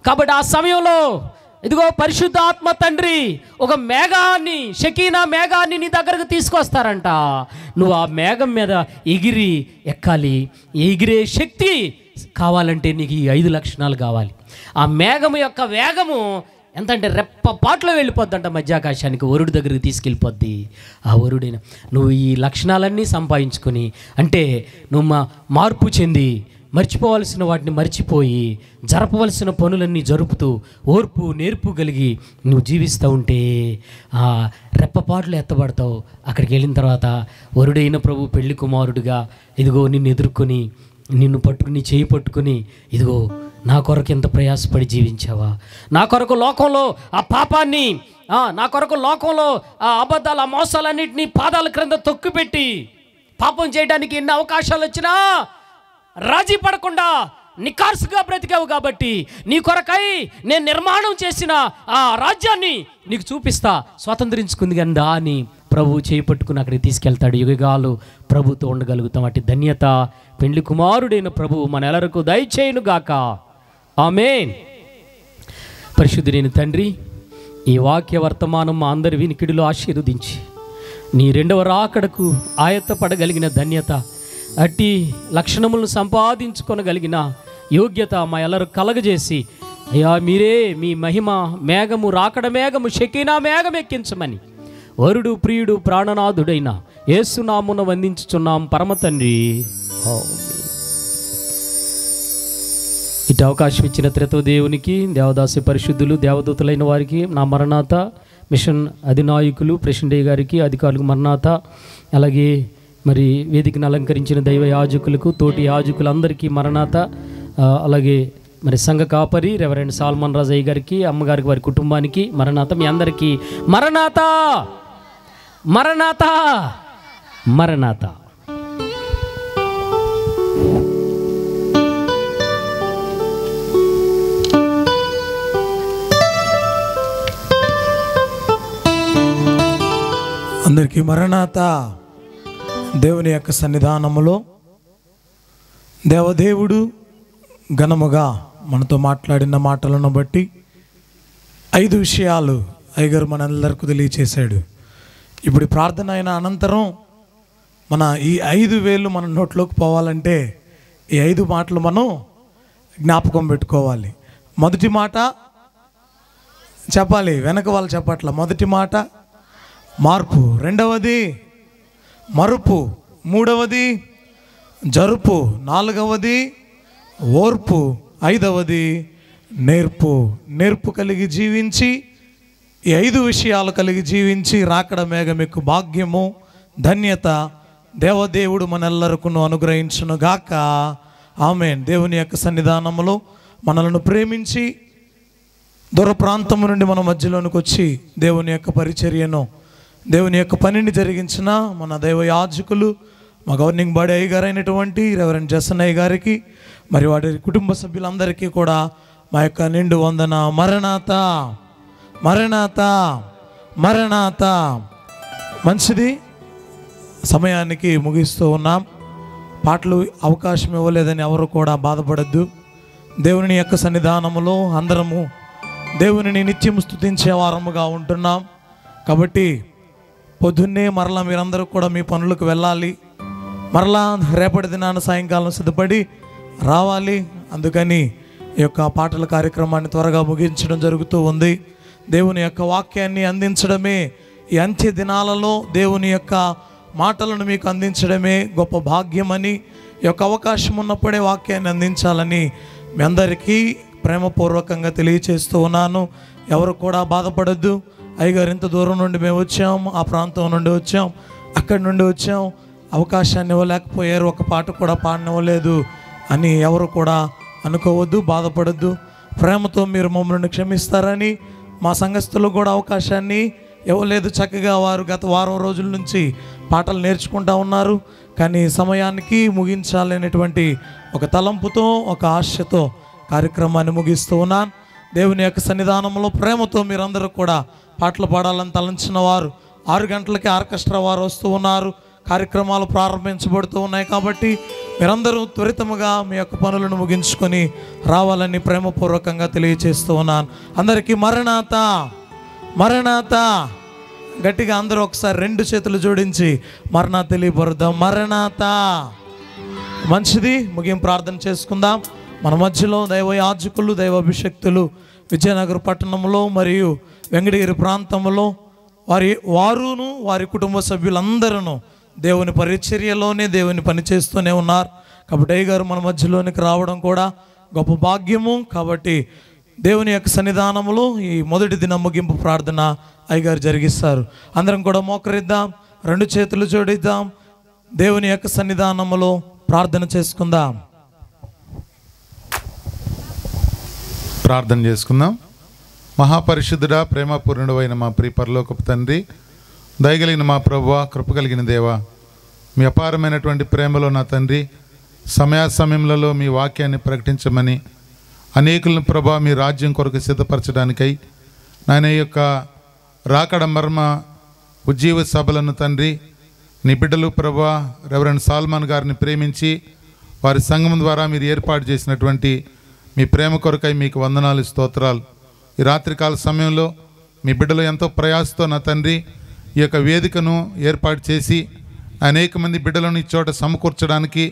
కాబట్టి ఆ సమయంలో ఇదిగో పరిశుద్ధాత్మ తండ్రి ఒక మేఘాన్ని, షకీనా మేఘాన్ని నీ దగ్గరకు తీసుకొస్తారంట. నువ్వు ఆ మేఘం మీద ఎగిరి ఎక్కాలి. ఎగిరే శక్తి కావాలంటే నీకు ఈ 5 లక్షణాలు కావాలి. ఆ మేఘము యొక్క వేగము ఎంతంటే రెప్పపాట్లో వెళ్ళిపోద్దంట మధ్యాకాశానికి, వరుడి దగ్గరికి తీసుకెళ్ళిపోద్ది. ఆ వరుడైన నువ్వు ఈ లక్షణాలన్నీ సంపాదించుకొని, అంటే నువ్వు మార్పు చెంది మర్చిపోవలసిన వాటిని మర్చిపోయి జరపవలసిన పనులన్నీ జరుపుతూ ఓర్పు నేర్పు కలిగి నువ్వు జీవిస్తూ ఉంటే రెప్పపాట్లు ఎత్తబడతావు. అక్కడికి వెళ్ళిన తర్వాత వరుడైన ప్రభు పెళ్లి కుమారుడిగా ఇదిగో నిన్ను ఎదుర్కొని, నిన్ను పట్టుకుని చేయి పట్టుకుని, ఇదిగో నా కొరకు ఎంత ప్రయాసపడి జీవించావా, నా కొరకు లోకంలో ఆ పాపాన్ని, నా కొరకు లోకంలో ఆ అబద్ధాలు, ఆ మోసాలన్నింటినీ పాదాల క్రింద తొక్కుపెట్టి పాపం చేయడానికి ఎన్ని అవకాశాలు వచ్చినా రాజీ పడకుండా నికార్సుగా బ్రతికావు. కాబట్టి నీ కొరకై నేను నిర్మాణం చేసిన ఆ రాజ్యాన్ని నీకు చూపిస్తా, స్వాతంత్రించుకుంది కదా అని ప్రభు చేపట్టుకుని అక్కడికి తీసుకెళ్తాడు. యుగాలు ప్రభుతో ఉండగలుగుతాం. అటు ధన్యత పెండ్లి కుమారుడైన ప్రభు మన ఎల్లరకు దయచేయునుగాక. ఆమేన్. పరిశుద్ధుడైన తండ్రి, ఈ వాక్య వర్తమానం మా అందరి వినికిడిలో ఆశీర్వదించి నీ 2వ రాకడకు ఆయత్తపడగలిగిన ధన్యత, అట్టి లక్షణములను సంపాదించుకొనగలిగిన యోగ్యత మా ఎల్లరూ కలగజేసి, అయ్యా మీరే మీ మహిమ మేఘము, రాకడ మేఘము, షకీనా మేఘం ఎక్కించమని వరుడు ప్రియుడు ప్రాణనాథుడైన యేసునామున వందించుచున్నాం పరమ తండ్రి. ఇటు అవకాశం ఇచ్చిన త్రిత్వ దేవునికి, దేవదాసి పరిశుద్ధులు, దేవదూతలైన వారికి, నా మరణాత మిషన్ అధినాయకులు ప్రెసిడెంట్ గారికి, అధికారులకు మరణాత, అలాగే మరి వేదికను అలంకరించిన దైవ యాజకులకు, తోటి యాజకులందరికీ మరణాత, అలాగే మరి సంఘ కాపరి రెవరెండ్ సాల్మన్ రాజయ్య గారికి, అమ్మగారికి, వారి కుటుంబానికి మరణాత. మీ అందరికీ మరణాత, మరణాత, మరణాత. అందరికీ మరణాత. దేవుని యొక్క సన్నిధానములో దేవదేవుడు ఘనముగా మనతో మాట్లాడిన మాటలను బట్టి 5 విషయాలు అయ్యగారు మనందరికీ తెలియచేశాడు. ఇప్పుడు ప్రార్థన అయిన అనంతరం మన ఈ 5 వేలు మన నోట్లోకి పోవాలంటే ఈ 5 మాటలు మనం జ్ఞాపకం పెట్టుకోవాలి. మొదటి మాట చెప్పాలి, వెనక వాళ్ళు చెప్పట్ల. మొదటి మాట మార్పు, 2వది మరుపు, 3వది జరుపు, 4వది ఓర్పు, 5వది నేర్పు. నేర్పు కలిగి జీవించి, ఈ 5 విషయాలు కలిగి జీవించి రాకడ మేఘమెక్కు భాగ్యము, ధన్యత దేవదేవుడు మనెల్లరకు అనుగ్రహించును గాక. ఆమేన్. దేవుని యొక్క సన్నిధానములో మనలను ప్రేమించి దూర ప్రాంతం నుండి మన మధ్యలోనికి వచ్చి దేవుని యొక్క పరిచర్యను, దేవుని యొక్క పనిని జరిగించిన మన దైవ యాజకులు, మా గవర్నింగ్ బాడీ అయ్యగారు అయినటువంటి రెవరెండ్ జసన్నయ్య గారికి, మరి వారి కుటుంబ సభ్యులందరికీ కూడా మా యొక్క నిండు వందన. మరణాత, మరణాత, మరణాత. మంచిది, సమయానికి ముగిస్తూ ఉన్నాం. పాటలు అవకాశం ఇవ్వలేదని ఎవరు కూడా బాధపడద్దు. దేవుని యొక్క సన్నిధానములో అందరము దేవునిని నిత్యం స్తుతించే వారముగా ఉంటున్నాం. కాబట్టి పొద్దున్నే మరలా మీరందరూ కూడా మీ పనులకు వెళ్ళాలి. మరలా రేపటి దినాన సాయంకాలం సిద్ధపడి రావాలి. అందుకని ఈ యొక్క పాటల కార్యక్రమాన్ని త్వరగా ముగించడం జరుగుతూ ఉంది. దేవుని యొక్క వాక్యాన్ని అందించడమే, ఈ అంత్య దినాలలో దేవుని యొక్క మాటలను మీకు అందించడమే గొప్ప భాగ్యమని, ఈ యొక్క అవకాశం ఉన్నప్పుడే వాక్యాన్ని అందించాలని మీ అందరికీ ప్రేమపూర్వకంగా తెలియచేస్తూ ఉన్నాను. ఎవరు కూడా బాధపడద్దు. అయ్యగారు ఇంత దూరం నుండి మేము వచ్చాం, ఆ ప్రాంతం నుండి వచ్చాం, అక్కడి నుండి వచ్చాం, అవకాశాన్ని ఇవ్వలేకపోయారు, ఒక పాట కూడా పాడనివ్వలేదు అని ఎవరు కూడా అనుకోవద్దు, బాధపడద్దు. ప్రేమతో మీరు మమ్మల్ని క్షమిస్తారని, మా సంఘస్థులు కూడా అవకాశాన్ని ఇవ్వలేదు. చక్కగా వారు గత వారం రోజుల నుంచి పాటలు నేర్చుకుంటూ ఉన్నారు. కానీ సమయానికి ముగించాలనేటువంటి ఒక తలంపుతో, ఒక ఆశతో కార్యక్రమాన్ని ముగిస్తూ ఉన్నాను. దేవుని యొక్క సన్నిధానంలో ప్రేమతో మీరందరూ కూడా పాటలు పాడాలని తలంచిన వారు 6 గంటలకి ఆర్కెస్ట్రా వారు వస్తూ ఉన్నారు. కార్యక్రమాలు ప్రారంభించబడుతూ ఉన్నాయి కాబట్టి మీరందరూ త్వరితముగా మీ యొక్క పనులను ముగించుకొని రావాలని ప్రేమపూర్వకంగా తెలియచేస్తూ ఉన్నాను. అందరికీ మరణాత మరణాత గట్టిగా అందరూ ఒకసారి 2 చేతులు జోడించి మరణాత తెలియపరుద్దాం. మరణాత. మంచిది, ముగింపు ప్రార్థన చేసుకుందాం. మన మధ్యలో దైవ యాజకులు, దైవ అభిషక్తులు విజయనగరం పట్టణంలో మరియు వెంకటగిరి ప్రాంతంలో వారును వారి కుటుంబ సభ్యులందరూ దేవుని పరిచర్యలోనే దేవుని పని చేస్తూనే ఉన్నారు. కాబట్టి అయ్య గారు మన మధ్యలోనికి రావడం కూడా గొప్ప భాగ్యము. కాబట్టి దేవుని యొక్క సన్నిధానంలో ఈ మొదటి దిన ముగింపు ప్రార్థన అయ్యగారు జరిగిస్తారు. అందరం కూడా మోకరిద్దాం, 2 చేతులు జోడిద్దాం, దేవుని యొక్క సన్నిధానంలో ప్రార్థన చేసుకుందాం. ప్రార్థన చేసుకుందాం. మహాపరిశుద్ధుడా, ప్రేమపూర్ణుడు అయిన మా ప్రియ పరలోకపు తండ్రి, దయగలిగిన మా ప్రభువా, కృప కలిగిన దేవా, మీ అపారమైనటువంటి ప్రేమలో నా తండ్రి సమయాసమయంలో మీ వాక్యాన్ని ప్రకటించమని అనేకులను ప్రభా మీ రాజ్యం కొరకు సిద్ధపరచడానికై నాయన యొక్క రాకడ మర్మ ఉజ్జీవ సభలను తండ్రి నీ బిడ్డలు ప్రభా రెవరెండ్ సాల్మాన్ గారిని ప్రేమించి వారి సంఘం ద్వారా మీరు ఏర్పాటు చేసినటువంటి మీ ప్రేమ కొరకై మీకు వందనాలు, స్తోత్రాలు. ఈ రాత్రికాల సమయంలో మీ బిడ్డలు ఎంతో ప్రయాసతో నా తండ్రి ఈ యొక్క వేదికను ఏర్పాటు చేసి అనేక మంది బిడ్డలను ఈ చోట సమకూర్చడానికి